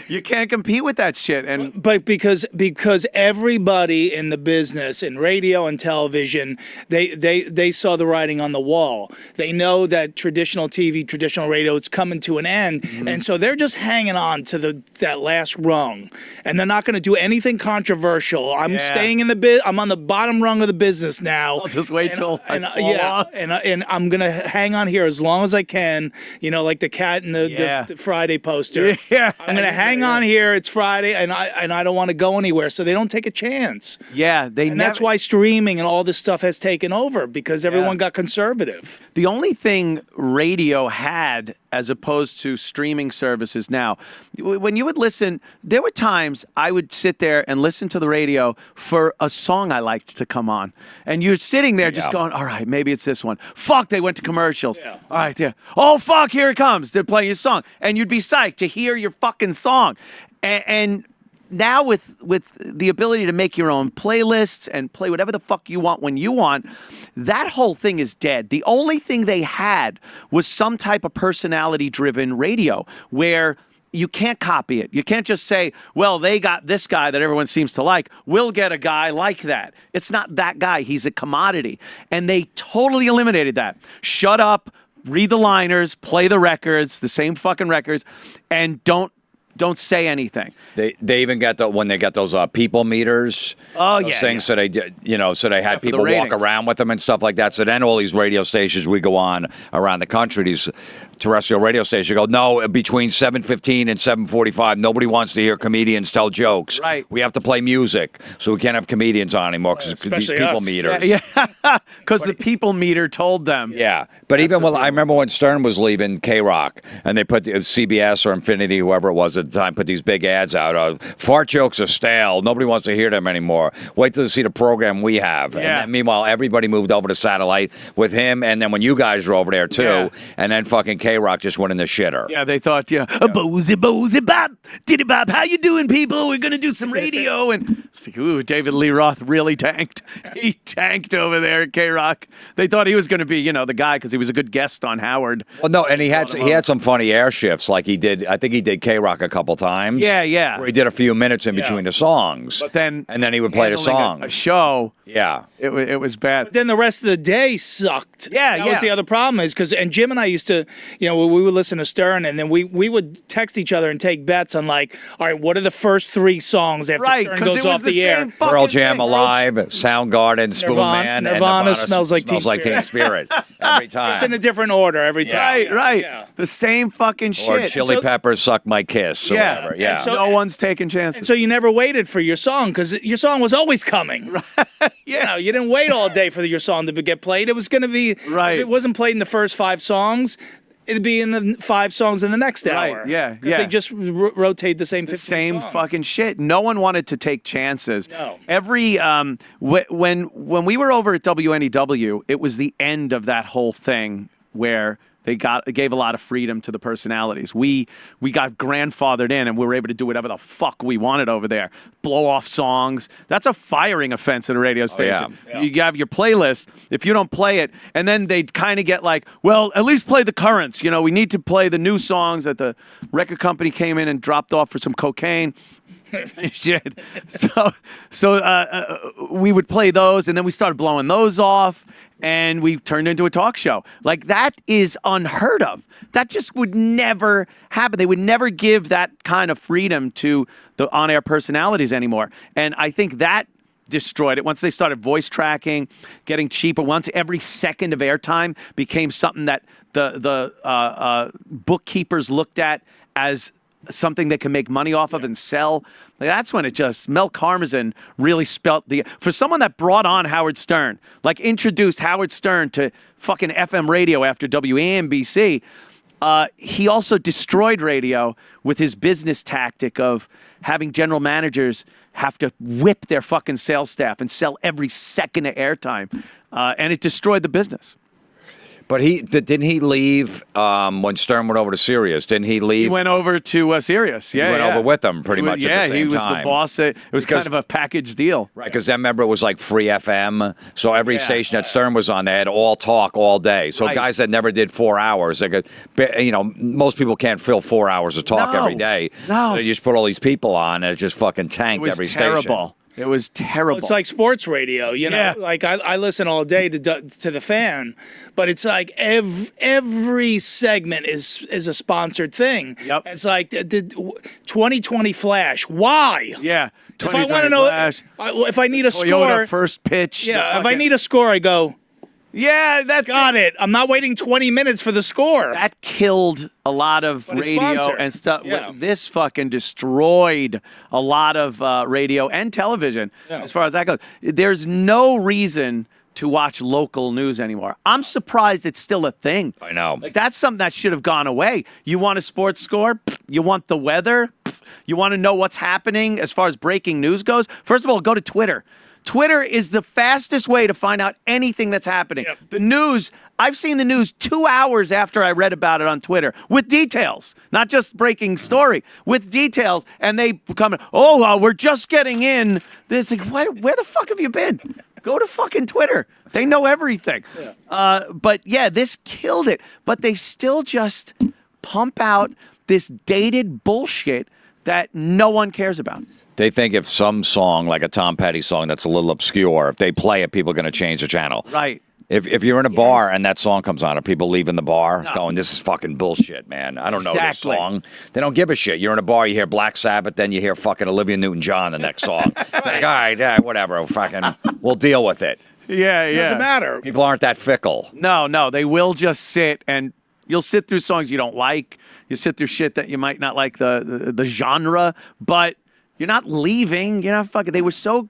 You can't compete with that shit. But because everybody in the business, in radio and television, they saw the writing on the wall. They know that traditional TV, traditional radio, it's coming to an end. Mm-hmm. And so they're just hanging on to that last rung. And they're not going to do anything controversial. I'm staying in I'm on the bottom rung of the business now. I'll just wait till I fall off. And I'm going to hang on here as long as I can, like the cat in the Friday poster. Yeah. I'm going to hang on here. It's Friday, and I don't want to go anywhere, so they don't take a chance. Yeah, that's why streaming and all this stuff has taken over, because everyone got conservative. The only thing radio had, as opposed to streaming services now, when you would listen, there were times I would sit there and listen to the radio for a song I liked to come on. And you're sitting there just going, all right, maybe it's this one. Fuck, they went to commercials. Yeah. All right, there. Oh, fuck, here it comes. They're playing your song. And you'd be psyched to hear your fucking song. And now with the ability to make your own playlists and play whatever the fuck you want when you want, that whole thing is dead. The only thing they had was some type of personality-driven radio where you can't copy it. You can't just say, well, they got this guy that everyone seems to like. We'll get a guy like that. It's not that guy. He's a commodity. And they totally eliminated that. Shut up, read the liners, play the records, the same fucking records, and don't say anything. They even got when they got those people meters. Oh, those things. So they so they had people the walk around with them and stuff like that. So then all these radio stations we go on around the country, these terrestrial radio stations go, no, between 7:15 and 7:45, nobody wants to hear comedians tell jokes. Right. We have to play music, so we can't have comedians on anymore because these people meters. Yeah, because the people meter told them. Yeah, but even I remember when Stern was leaving K-Rock, and they put CBS or Infinity, whoever it was at the time, put these big ads out. Fart jokes are stale. Nobody wants to hear them anymore. Wait till they see the program we have. Yeah. And then, meanwhile, everybody moved over to satellite with him, and then when you guys were over there too, and then fucking K-Rock just went in the shitter. Yeah, they thought, boozy bop, diddy bop, how you doing, people? We're gonna do some radio. And David Lee Roth really tanked. He tanked over there at K-Rock. They thought he was gonna be, the guy because he was a good guest on Howard. Well, no, and he had some funny air shifts, like he did. I think he did K-Rock a couple times. Yeah. Where he did a few minutes in between the songs. But then he would play the song. A show. Yeah. It was bad. But then the rest of the day sucked. That was the other problem and Jim and I used to, we would listen to Stern, and then we would text each other and take bets on all right, what are the first 3 songs after Stern goes off the air? Pearl Jam, Alive, Soundgarden, Spoon Man, Nirvana, and Smells Like Teen Spirit. Every time. Just in a different order every time. Right. Yeah. The same fucking shit. Or Chili Peppers, Suck My Kiss. Or whatever. Yeah. So, no one's taking chances. And so you never waited for your song because your song was always coming. Yeah. You didn't wait all day for your song to get played. It was going to be, right. If it wasn't played in the first 5 songs, it'd be in the 5 songs in the next hour. Yeah. Because they just rotate the same 15 same songs. fucking shit. No one wanted to take chances. No. Every when we were over at WNEW, it was the end of that whole thing where They gave a lot of freedom to the personalities. We got grandfathered in, and we were able to do whatever the fuck we wanted over there. Blow off songs. That's a firing offense at a radio station. Yeah. You have your playlist. If you don't play it, and then they kind of get like, well, at least play the currents. You know, we need to play the new songs that the record company came in and dropped off for some cocaine. Shit. So we would play those, and then we started blowing those off, and we turned into a talk show. Like, that is unheard of. That just would never happen. They would never give that kind of freedom to the on-air personalities anymore. And I think that destroyed it. Once they started voice tracking, getting cheaper, once every second of airtime became something that the bookkeepers looked at as something they can make money off of and sell. Like, that's when it just, Mel Karmazin really spelt for someone that brought on Howard Stern, like introduced Howard Stern to fucking FM radio after WAMBC, he also destroyed radio with his business tactic of having general managers have to whip their fucking sales staff and sell every second of airtime. And it destroyed the business. But didn't he leave when Stern went over to Sirius? Didn't he leave? He went over to Sirius. Yeah, he went over with them pretty much. Yeah, at the same he was time. the boss. It was kind of a package deal. Right, because then remember it was like free FM. So every station that Stern was on, they had all talk all day. So guys that never did 4 hours, they could, most people can't fill 4 hours of talk every day. No. So they just put all these people on, and it just fucking tanked every station. It was terrible. It's like sports radio, you know. Yeah. Like I listen all day to the Fan, but it's like every segment is a sponsored thing. Yep. It's like the 2020 Flash. Why? Yeah. If I want to know, if I need a Toyota score, first pitch. yeah. If I need a score, I go. Yeah, that's Got it. I'm not waiting 20 minutes for the score. That killed a lot of radio and stuff. Yeah. This fucking destroyed a lot of radio and television as far as that goes. There's no reason to watch local news anymore. I'm surprised it's still a thing. I know. Like, that's something that should have gone away. You want a sports score? You want the weather? You want to know what's happening as far as breaking news goes? First of all, go to Twitter. Twitter is the fastest way to find out anything that's happening. Yep. The news, I've seen the news 2 hours after I read about it on Twitter with details, not just breaking story, with details. And they come, we're just getting in. This, like, where the fuck have you been? Go to fucking Twitter. They know everything. Yeah. But yeah, this killed it. But they still just pump out this dated bullshit that no one cares about. They think if some song, like a Tom Petty song that's a little obscure, if they play it, people are going to change the channel. Right. If you're in a bar and that song comes on, are people leaving the bar going, this is fucking bullshit, man. I don't know this song. They don't give a shit. You're in a bar, you hear Black Sabbath, then you hear fucking Olivia Newton-John the next song. Like, all right, yeah, whatever. Fucking, we'll deal with it. Yeah. Doesn't matter. People aren't that fickle. No. They will just sit, and you'll sit through songs you don't like. You sit through shit that you might not like the genre, but you're not leaving. You're not fucking. They were so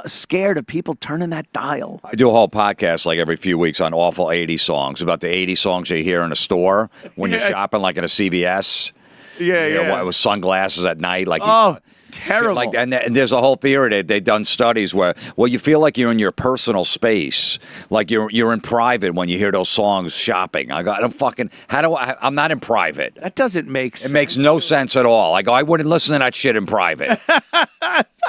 scared of people turning that dial. I do a whole podcast like every few weeks on awful 80s songs, about the 80s songs you hear in a store when you're shopping, like in a CVS. Yeah. With sunglasses at night. Like, terrible. Like, and there's a whole theory they've done studies where, you feel like you're in your personal space, like you're in private when you hear those songs shopping. I don't fucking, I'm not in private. That doesn't make sense. It makes no sense at all. I go, I wouldn't listen to that shit in private.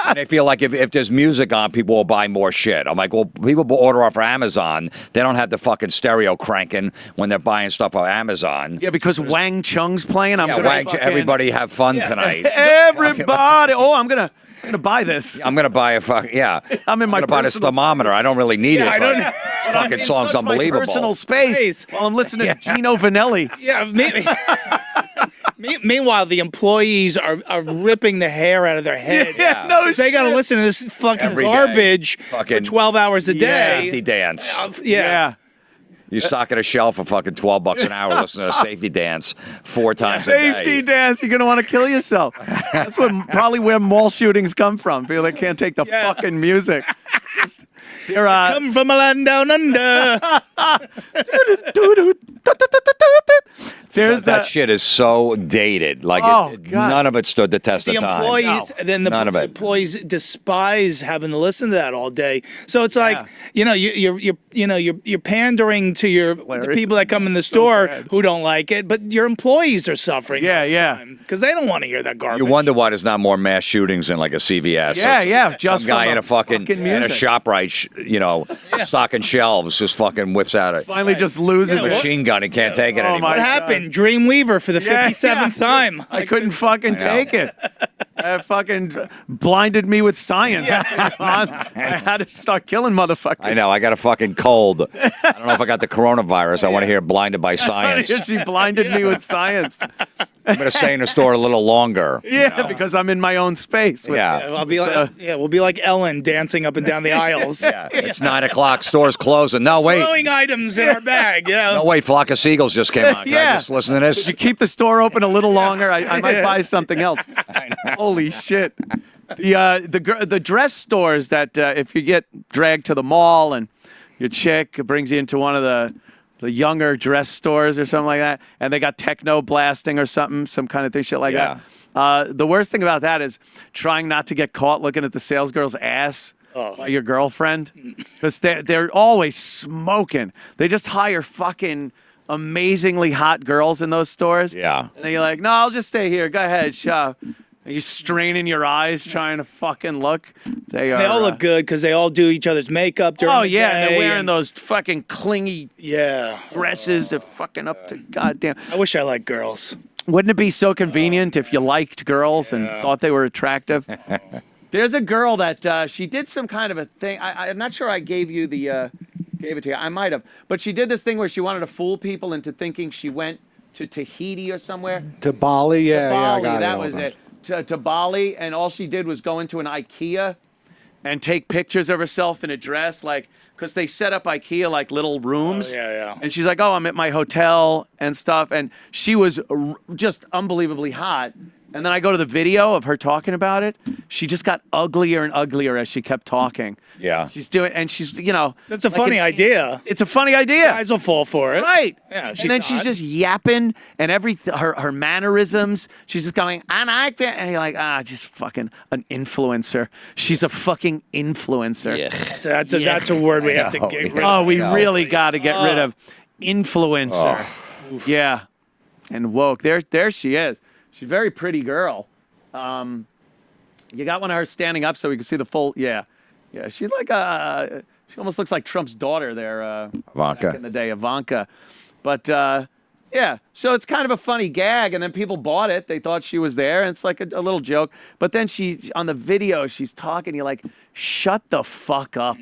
And they feel like if there's music on, people will buy more shit. I'm like, well, people will order off of Amazon. They don't have the fucking stereo cranking when they're buying stuff on Amazon. Yeah, because Wang Chung's playing. Everybody have fun tonight. Everybody. I'm gonna buy this. I'm gonna buy I'm in my gonna buy this thermometer. I don't really need it. I don't know. Fucking song's unbelievable. My personal space while I'm listening to Gino Vanelli. Yeah, maybe. Meanwhile, the employees are ripping the hair out of their heads. Yeah. They got to listen to this fucking garbage for 12 hours a day. Safety dance. Yeah. You stock at a shelf for fucking $12 an hour listening to a safety dance 4 times a day. Safety dance. You're going to want to kill yourself. That's probably where mall shootings come from. People that can't take the fucking music. Come from a land down under. that shit is so dated. Like, none of it stood the test of time. Then the employees despise having to listen to that all day. So it's like, you're pandering to the people that come in the store who don't like it, but your employees are suffering. Because they don't want to hear that garbage. You wonder why there's not more mass shootings in like a CVS. Just some guy in a fucking in a ShopRite, stocking shelves, just fucking whips out it. Finally, just loses a machine gun. He can't take it anymore. What happened? Dreamweaver for the 57th time. I couldn't fucking take it. It fucking blinded me with science. I had to start killing motherfuckers. I know. I got a fucking cold. I don't know if I got the coronavirus. I want to hear blinded by science. She blinded me with science. I'm going to stay in the store a little longer. Because I'm in my own space. I'll be like, we'll be like Ellen dancing up and down the aisles. It's 9 o'clock. Store's closing. No, wait. Throwing items in our bag. No, wait. Flock of Seagulls just came on. Can I just listen to this? Could you keep the store open a little longer? I might buy something else. Holy shit. The dress stores that if you get dragged to the mall and your chick brings you into one of the younger dress stores or something like that, and they got techno blasting or something, some kind of thing, shit like that. The worst thing about that is trying not to get caught looking at the salesgirl's ass by your girlfriend, because they're always smoking. They just hire fucking amazingly hot girls in those stores. And then you're like, no, I'll just stay here. Go ahead, shop. Are you straining your eyes trying to fucking look? They all look good because they all do each other's makeup during the day. And they're wearing those fucking clingy dresses. They're fucking up to goddamn. I wish I liked girls. Wouldn't it be so convenient if you liked girls and thought they were attractive? There's a girl that she did some kind of a thing. I'm not sure I gave it to you. I might have. But she did this thing where she wanted to fool people into thinking she went to Tahiti or somewhere. To Bali, To Bali, that was it. To Bali, and all she did was go into an IKEA and take pictures of herself in a dress, like, because they set up IKEA like little rooms. And she's like, oh, I'm at my hotel and stuff. And she was just unbelievably hot. And then I go to the video of her talking about it. She just got uglier and uglier as she kept talking. She's doing, and she's, That's a funny idea. It's a funny idea. Guys will fall for it. Right. Yeah. And then she's just yapping, and her mannerisms. She's just going, I like that. And you're like, just fucking an influencer. She's a fucking influencer. That's a word we have to get rid of. We really got to get rid of influencer. And woke. There she is. She's a very pretty girl. You got one of her standing up so we can see the full. Yeah. She's like she almost looks like Trump's daughter there. Ivanka. Back in the day, Ivanka. But so it's kind of a funny gag, and then people bought it. They thought she was there, and it's like a little joke. But then on the video, she's talking. You're like, shut the fuck up,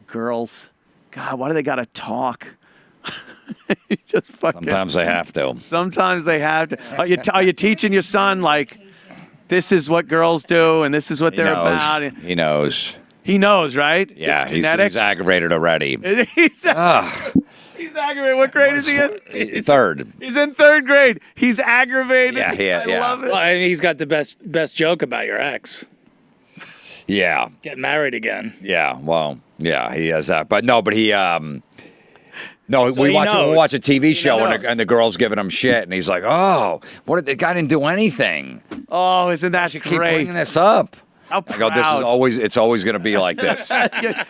girls. God, why do they gotta talk? Just fucking. Sometimes they have to. Sometimes they have to. Are you teaching your son like this is what girls do and this is what they're about? He knows. He knows, right? Yeah, he's aggravated already. He's aggravated. What grade is he in? Third. He's in third grade. He's aggravated. I love it. Well, and he's got the best joke about your ex. Yeah. Get married again. Yeah. Well, yeah, he has that. But he we watch a TV show and the girl's giving him shit, and he's like, "Oh, the guy didn't do anything." Oh, isn't that Keep great? bringing this up. How proud. I go, it's always going to be like this.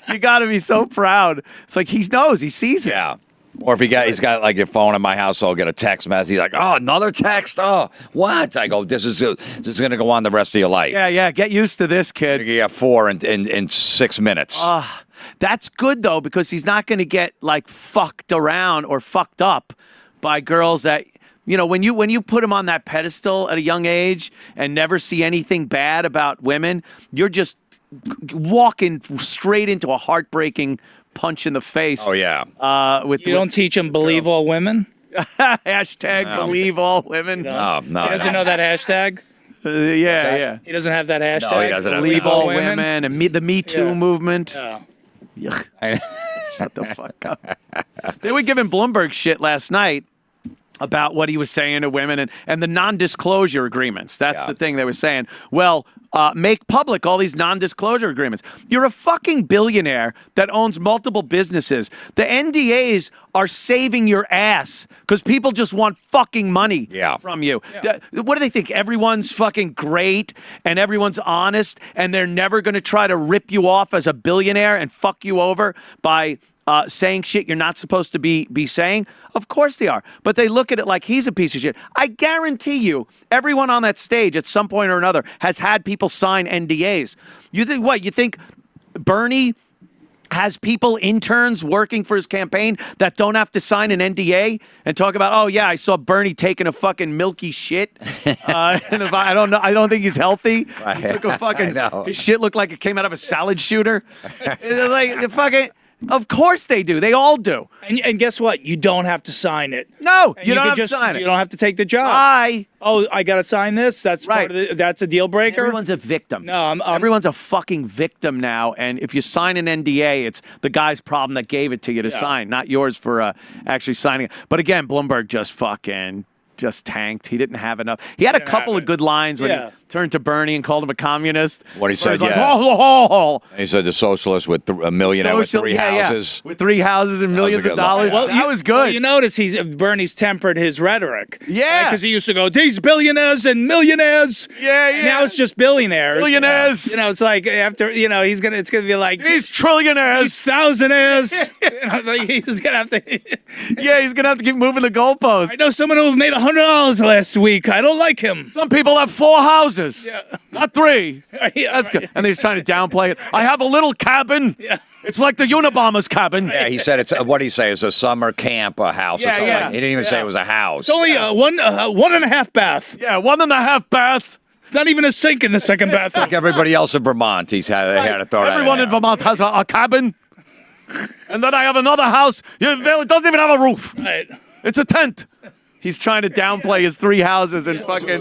You got to be so proud. It's like he knows, he sees it. Yeah. Or if he's got like a phone in my house, so I'll get a text message. He's like, "Oh, another text? Oh, what?" I go, "This is going to go on the rest of your life." Yeah. Get used to this, kid. You get 4 in 6 minutes. That's good though, because he's not going to get like fucked around or fucked up by girls that, when you put him on that pedestal at a young age and never see anything bad about women, you're just walking straight into a heartbreaking punch in the face. Oh yeah. You don't teach him believe all women? Hashtag believe all women. No. He doesn't know that hashtag? Yeah. He doesn't have that hashtag? No, he doesn't have believe all women and the Me Too movement. Yeah. Shut the fuck up. They were giving Bloomberg shit last night about what he was saying to women and the non-disclosure agreements. That's the thing they were saying. Well, make public all these non-disclosure agreements. You're a fucking billionaire that owns multiple businesses. The NDAs are saving your ass because people just want fucking money from you. Yeah. What do they think? Everyone's fucking great and everyone's honest and they're never going to try to rip you off as a billionaire and fuck you over by saying shit you're not supposed to be saying? Of course they are. But they look at it like he's a piece of shit. I guarantee you, everyone on that stage at some point or another has had people sign NDAs. You think what? You think Bernie has people, interns working for his campaign that don't have to sign an NDA and talk about, oh yeah, I saw Bernie taking a fucking milky shit. And if I don't know, I don't think he's healthy. Right. He took a fucking, his shit looked like it came out of a salad shooter. It's like the fucking, of course they do. They all do. And guess what? You don't have to sign it. No, you don't have to sign it. You don't have to take the job. Oh, I got to sign this? That's right. That's a deal breaker? Everyone's a victim. No, everyone's a fucking victim now. And if you sign an NDA, it's the guy's problem that gave it to you to sign, not yours for actually signing it. But again, Bloomberg just tanked. He didn't have enough. He had a couple of good lines when he turned to Bernie and called him a communist. What he said, like, oh. He said the socialist with a millionaire with three houses. With 3 houses and millions of dollars. Well, that was good. Well, you notice Bernie's tempered his rhetoric. Yeah. Because he used to go, these billionaires and millionaires. Yeah. Now it's just billionaires. Billionaires. It's like after, it's going to be like. These trillionaires. These thousandaires. He's going to have to. He's going to have to keep moving the goalposts. I know someone who made $100 last week. I don't like him. Some people have 4 houses. Not 3. That's good. And he's trying to downplay it. I have a little cabin. Yeah. It's like the Unabomber's cabin. Yeah, he said it's what did he say? It's a summer camp, a house or something. Yeah. He didn't even say it was a house. It's only one and a half bath. Yeah, 1.5 bath. It's not even a sink in the second bathroom. Like everybody else in Vermont, they had to throw that. Everyone in Vermont has a cabin. And then I have another house. It doesn't even have a roof. Right. It's a tent. He's trying to downplay his 3 houses and fucking.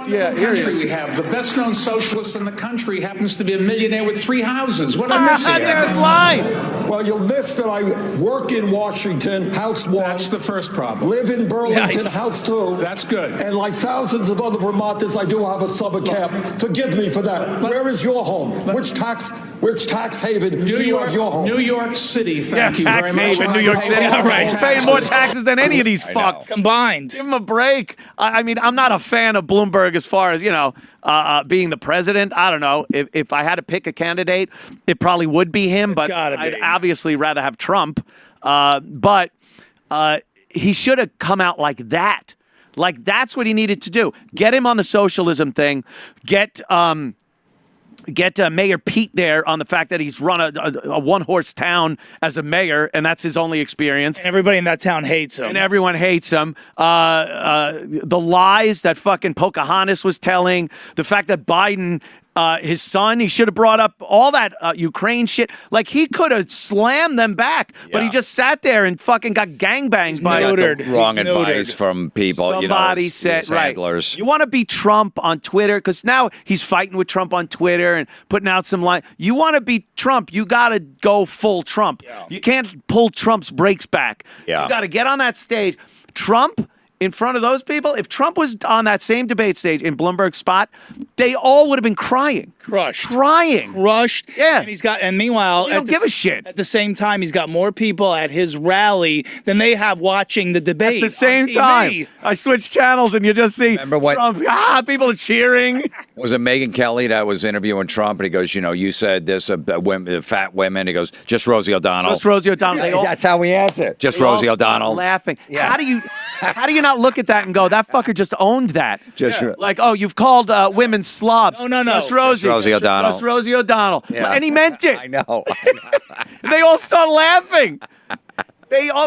Yeah, country we have. The best known socialist in the country happens to be a millionaire with 3 houses. What am I missing? That's a line. Well, you'll miss that I work in Washington, House 1. That's the first problem. Live in Burlington, House 2. That's good. And like thousands of other Vermonters, I do have a summer camp. Forgive me for that. Where is your home? Which tax haven do you have your home? New York City, thank you tax very much. haven, New York City. Right. He's paying more taxes than any of these fucks. Combined. Give him a break. I mean, I'm not a fan of Bloomberg as far as, being the president. I don't know. If I had to pick a candidate, it probably would be him. But I'd obviously rather have Trump. But he should have come out like that. Like, that's what he needed to do. Get him on the socialism thing. Get Mayor Pete there on the fact that he's run a one-horse town as a mayor, and that's his only experience. And everybody in that town hates him. And everyone hates him. The lies that fucking Pocahontas was telling, the fact that Biden... his son, he should have brought up all that Ukraine shit. Like, he could have slammed them back, but he just sat there and fucking got gangbanged by the wrong advice from people. Somebody said, right, handlers. You want to be Trump on Twitter, because now he's fighting with Trump on Twitter and putting out some line. You want to be Trump, you got to go full Trump. Yeah. You can't pull Trump's brakes back. Yeah. You got to get on that stage. Trump... in front of those people, if Trump was on that same debate stage in Bloomberg's spot, they all would have been crying. Crushed. Yeah. And meanwhile, he don't give a shit. At the same time, he's got more people at his rally than they have watching the debate. At the same time, I switch channels and you just see Trump. People are cheering. Was it Megyn Kelly that was interviewing Trump? And he goes, you said this about women, fat women. He goes, just Rosie O'Donnell. Just Rosie O'Donnell. That's how we answer. Just Rosie O'Donnell. Laughing. Yeah. How do you not look at that and go, that fucker just owned that? Like, oh, you've called women slobs. No. Just Rosie. Rosie O'Donnell. Just Rosie O'Donnell. Yeah. And he meant it. I know. They all start laughing.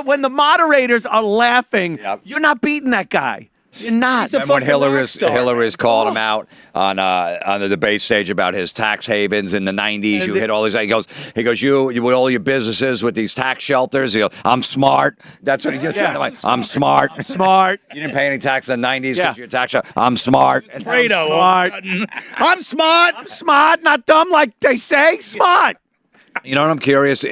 When the moderators are laughing, you're not beating that guy. You're not. And when Hillary's called him out on the debate stage about his tax havens in the 90s, you hit all these. He goes, you with all your businesses with these tax shelters. He goes, I'm smart. That's what he just said. I'm smart. I'm smart. You didn't pay any tax in the 90s because you're a tax shelter. I'm smart. Fredo, I'm smart. I'm smart, not dumb like they say. Smart. You know what I'm curious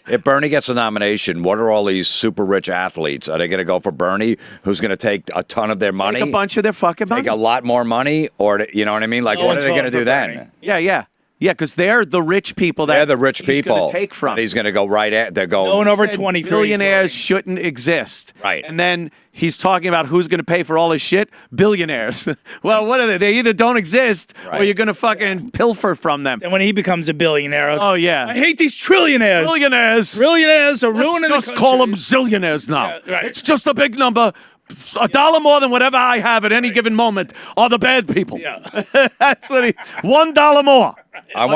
if Bernie gets a nomination, what are all these super rich athletes? Are they going to go for Bernie, who's going to take a ton of their money? Take a bunch of their fucking money. Take a lot more money? Or, you know what I mean? Like, what are they going to do then? Yeah. Yeah, because they're the rich people that they're the rich he's people gonna take from. He's going to go right at. They're going. No one over 23. Billionaires shouldn't exist. Right. And then he's talking about who's going to pay for all his shit. Billionaires. Well, what are they? They either don't exist or you're going to fucking pilfer from them. And when he becomes a billionaire, oh yeah, I hate these trillionaires. Trillionaires are ruining the country. Just call them zillionaires now. Yeah, right. It's just a big number. $1 more than whatever I have at any given moment are the bad people. Yeah. That's what $1 more.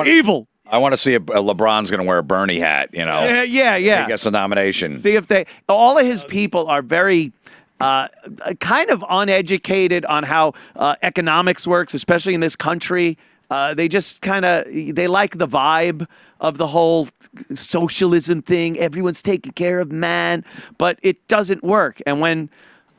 Evil. I want to see if LeBron's going to wear a Bernie hat, you know. Yeah. He gets a nomination. See if all of his people are very kind of uneducated on how economics works, especially in this country. They just they like the vibe of the whole socialism thing. Everyone's taking care of man, but it doesn't work. And when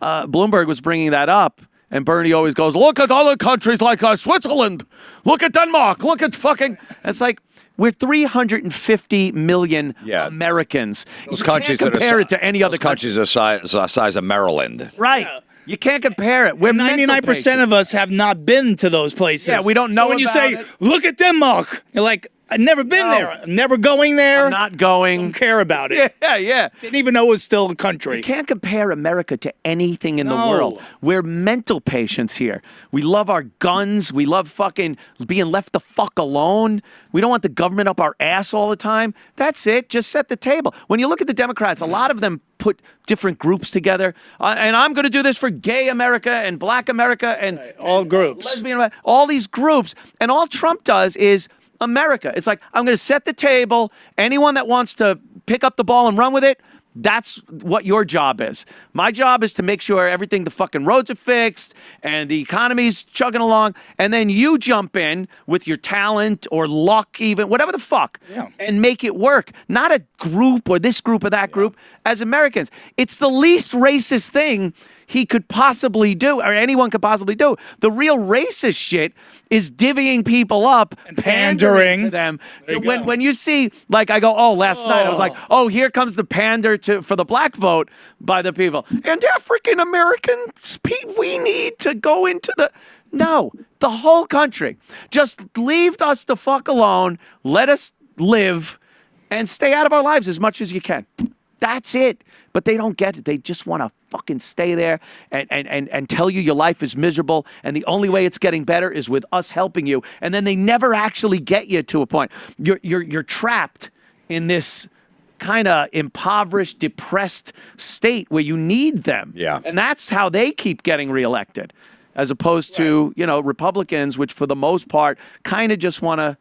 Bloomberg was bringing that up, and Bernie always goes, look at other countries like Switzerland. Look at Denmark. Look at fucking... It's like, we're 350 million Americans. Those countries can't compare it to any other countries are size of Maryland. Right. You can't compare it. We're 99% of us have not been to those places. Yeah, we don't know So when you say, it. look at Denmark, you're like, I've never been there. I'm never going there. I'm not going. Don't care about it. Yeah. Didn't even know it was still a country. You can't compare America to anything in the world. We're mental patients here. We love our guns. We love fucking being left the fuck alone. We don't want the government up our ass all the time. That's it. Just set the table. When you look at the Democrats, a lot of them put different groups together. And I'm going to do this for gay America and black America and all groups. Lesbian, all these groups. And all Trump does is America. It's like, I'm going to set the table. Anyone that wants to pick up the ball and run with it, that's what your job is. My job is to make sure the fucking roads are fixed and the economy's chugging along. And then you jump in with your talent or luck even, whatever the fuck, and make it work. Not a group or this group or that group. As Americans, it's the least racist thing he could possibly do, or anyone could possibly do. The real racist shit is divvying people up and pandering to them. When you see, like, I go, last night I was like, here comes the pander for the black vote by the people. And African Americans, we need to go into the whole country. Just leave us the fuck alone. Let us live and stay out of our lives as much as you can. That's it. But they don't get it. They just want to fucking stay there and tell you your life is miserable and the only way it's getting better is with us helping you. And then they never actually get you to a point. You're trapped in this kind of impoverished, depressed state where you need them. Yeah. And that's how they keep getting reelected, as opposed to, Republicans, which for the most part kind of just want to,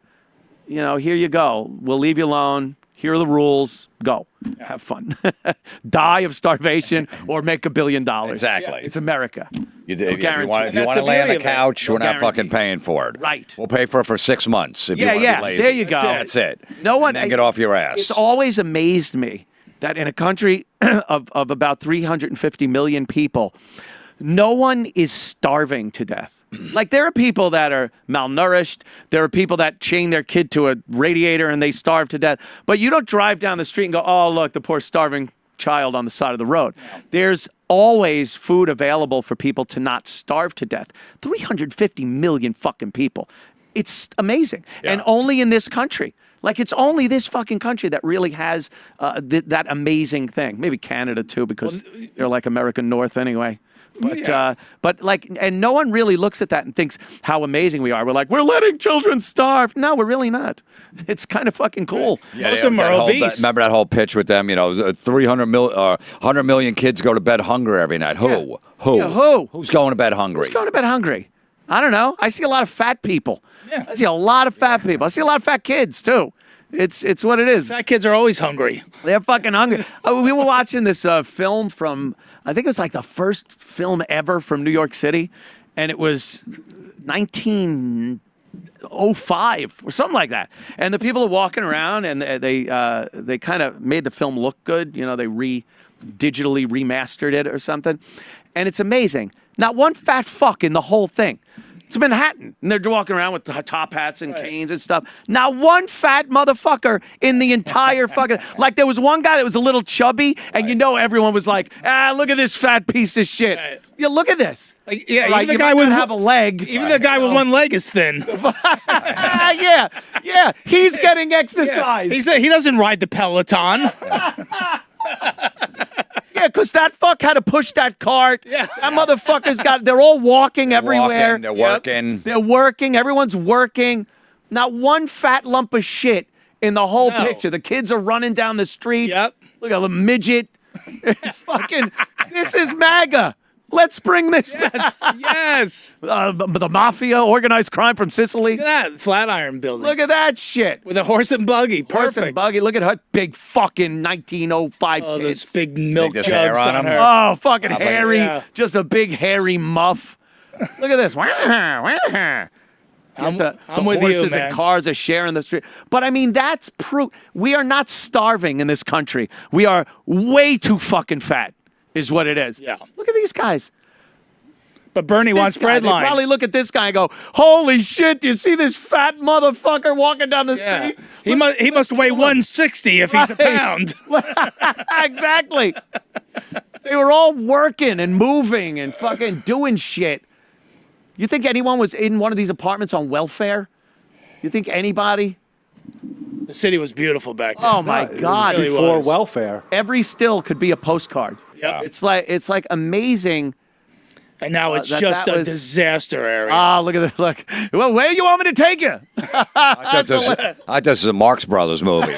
here you go. We'll leave you alone. Here are the rules. Go. Have fun. Die of starvation or make $1 billion. Exactly. It's America. If you want to lay on the couch, we're not fucking paying for it. Right. Well pay for it for 6 months if you want to be lazy. There you go. That's it. No one. And then get off your ass. It's always amazed me that in a country of about 350 million people, no one is starving to death. Like, there are people that are malnourished. There are people that chain their kid to a radiator and they starve to death. But you don't drive down the street and go, oh, look, the poor starving child on the side of the road. There's always food available for people to not starve to death. 350 million fucking people. It's amazing. Yeah. And only in this country. Like, it's only this fucking country that really has that amazing thing. Maybe Canada, too, because they're like American North anyway. But and no one really looks at that and thinks how amazing we are. We're like, we're letting children starve. No, we're really not. It's kind of fucking cool. Most of them are obese. Remember that whole pitch with them? 100 million kids go to bed hungry every night. Who? Yeah. Who? Yeah, who? Who's going to bed hungry? Who's going to bed hungry? I don't know. I see a lot of fat people. Yeah. I see a lot of fat people. I see a lot of fat kids too. It's what it is. Fat kids are always hungry. They're fucking hungry. We were watching this film from, I think it was like the first film ever from New York City, and it was 1905 or something like that. And the people are walking around, and they kind of made the film look good. They digitally remastered it or something, and it's amazing. Not one fat fuck in the whole thing. It's Manhattan, and they're walking around with top hats and canes and stuff. Not one fat motherfucker in the entire fucking. Like there was one guy that was a little chubby, and everyone was like, look at this fat piece of shit. Right. Yeah, look at this. Like, Right, even the you guy might with not have a leg. Even the guy with one leg is thin. Yeah, he's getting exercise. He doesn't ride the Peloton. Yeah, because that fuck had to push that cart. Yeah. That motherfucker's they're all walking everywhere. They're working. They're working. Everyone's working. Not one fat lump of shit in the whole picture. The kids are running down the street. Yep. Look at the midget. Fucking, this is MAGA. Let's bring this back. Yes. The mafia, organized crime from Sicily. Look at that Flatiron building. Look at that shit. With a horse and buggy. Horse Perfect. and buggy. Look at her big fucking 1905 Oh, tits. those big milk this hair jugs on on him? her. Oh, fucking hairy. Yeah. Just a big hairy muff. Look at this. I'm the with you, horses man. and cars are sharing the street. But I mean, that's proof. We are not starving in this country. We are way too fucking fat, is what it is. Yeah. Look at these guys. But Bernie wants This guy, bread they lines. probably look at this guy and go, holy shit, do you see this fat motherfucker walking down the Yeah. street? He must weigh 160 if he's a Right. pound. Exactly. They were all working and moving and fucking doing shit. You think anyone was in one of these apartments on welfare? You think anybody? The city was beautiful back then. Oh my God. really Before was. welfare. Every still could be a postcard. Yep. It's like amazing. And now it's that just a was- disaster area. Ah, look at this. Look. Well, where do you want me to take you? I thought this is a Marx Brothers movie.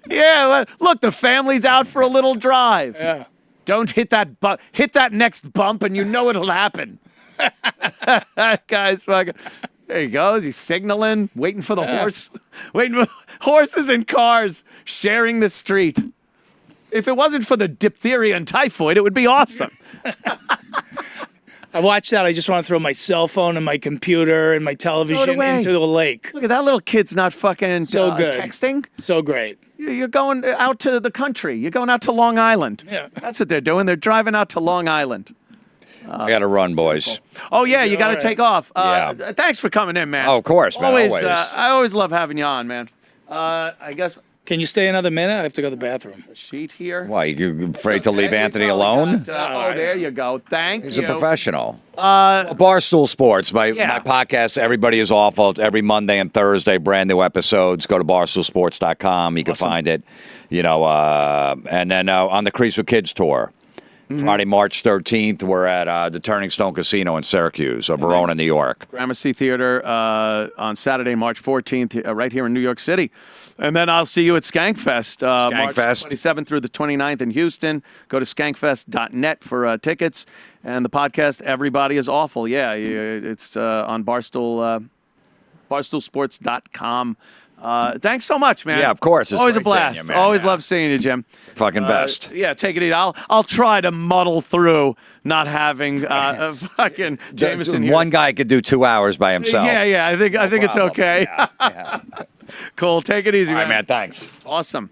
Yeah, well, look, the family's out for a little drive. Yeah. Don't hit that hit that next bump and you know it'll happen. That guy's fucking. There he goes. He's signaling, waiting for the horse. Waiting for horses and cars sharing the street. If it wasn't for the diphtheria and typhoid, it would be awesome. I watched that. I just want to throw my cell phone and my computer and my television away. into the lake. Look at that little kid's not fucking So good. texting. So great. You're going out to the country. You're going out to Long Island. Yeah. That's what they're doing. They're driving out to Long Island. I got to run, boys. Oh, yeah, you got to right. take off. Yeah. Thanks for coming in, man. Oh, of course, man, always. I always love having you on, man. I guess Can you stay another minute? I have to go to the bathroom. a sheet here. Why, you afraid to leave Okay, we Anthony probably alone? got, there you go. Thank He's you. a professional. Barstool Sports, my podcast, Everybody is Awful. It's every Monday and Thursday, brand new episodes. Go to barstoolsports.com. You can find it. And then on the Crease with Kids tour. Friday, March 13th, we're at the Turning Stone Casino in Syracuse, Verona, New York. Gramercy Theater on Saturday, March 14th, right here in New York City. And then I'll see you at Skankfest, March Skankfest. 27th through the 29th in Houston. Go to skankfest.net for tickets. And the podcast, Everybody is Awful. Yeah, it's on barstoolsports.com. Thanks so much, man. Yeah, of course. It's Always a great seeing blast. you, man. Always Yeah. love seeing you, Jim. Fucking best. Yeah, take it easy. I'll try to muddle through not having a fucking Jameson here. One guy could do 2 hours by himself. Yeah. I think it's problem. okay. Yeah. Cool. Take it easy, All right, man. man. Thanks. Awesome.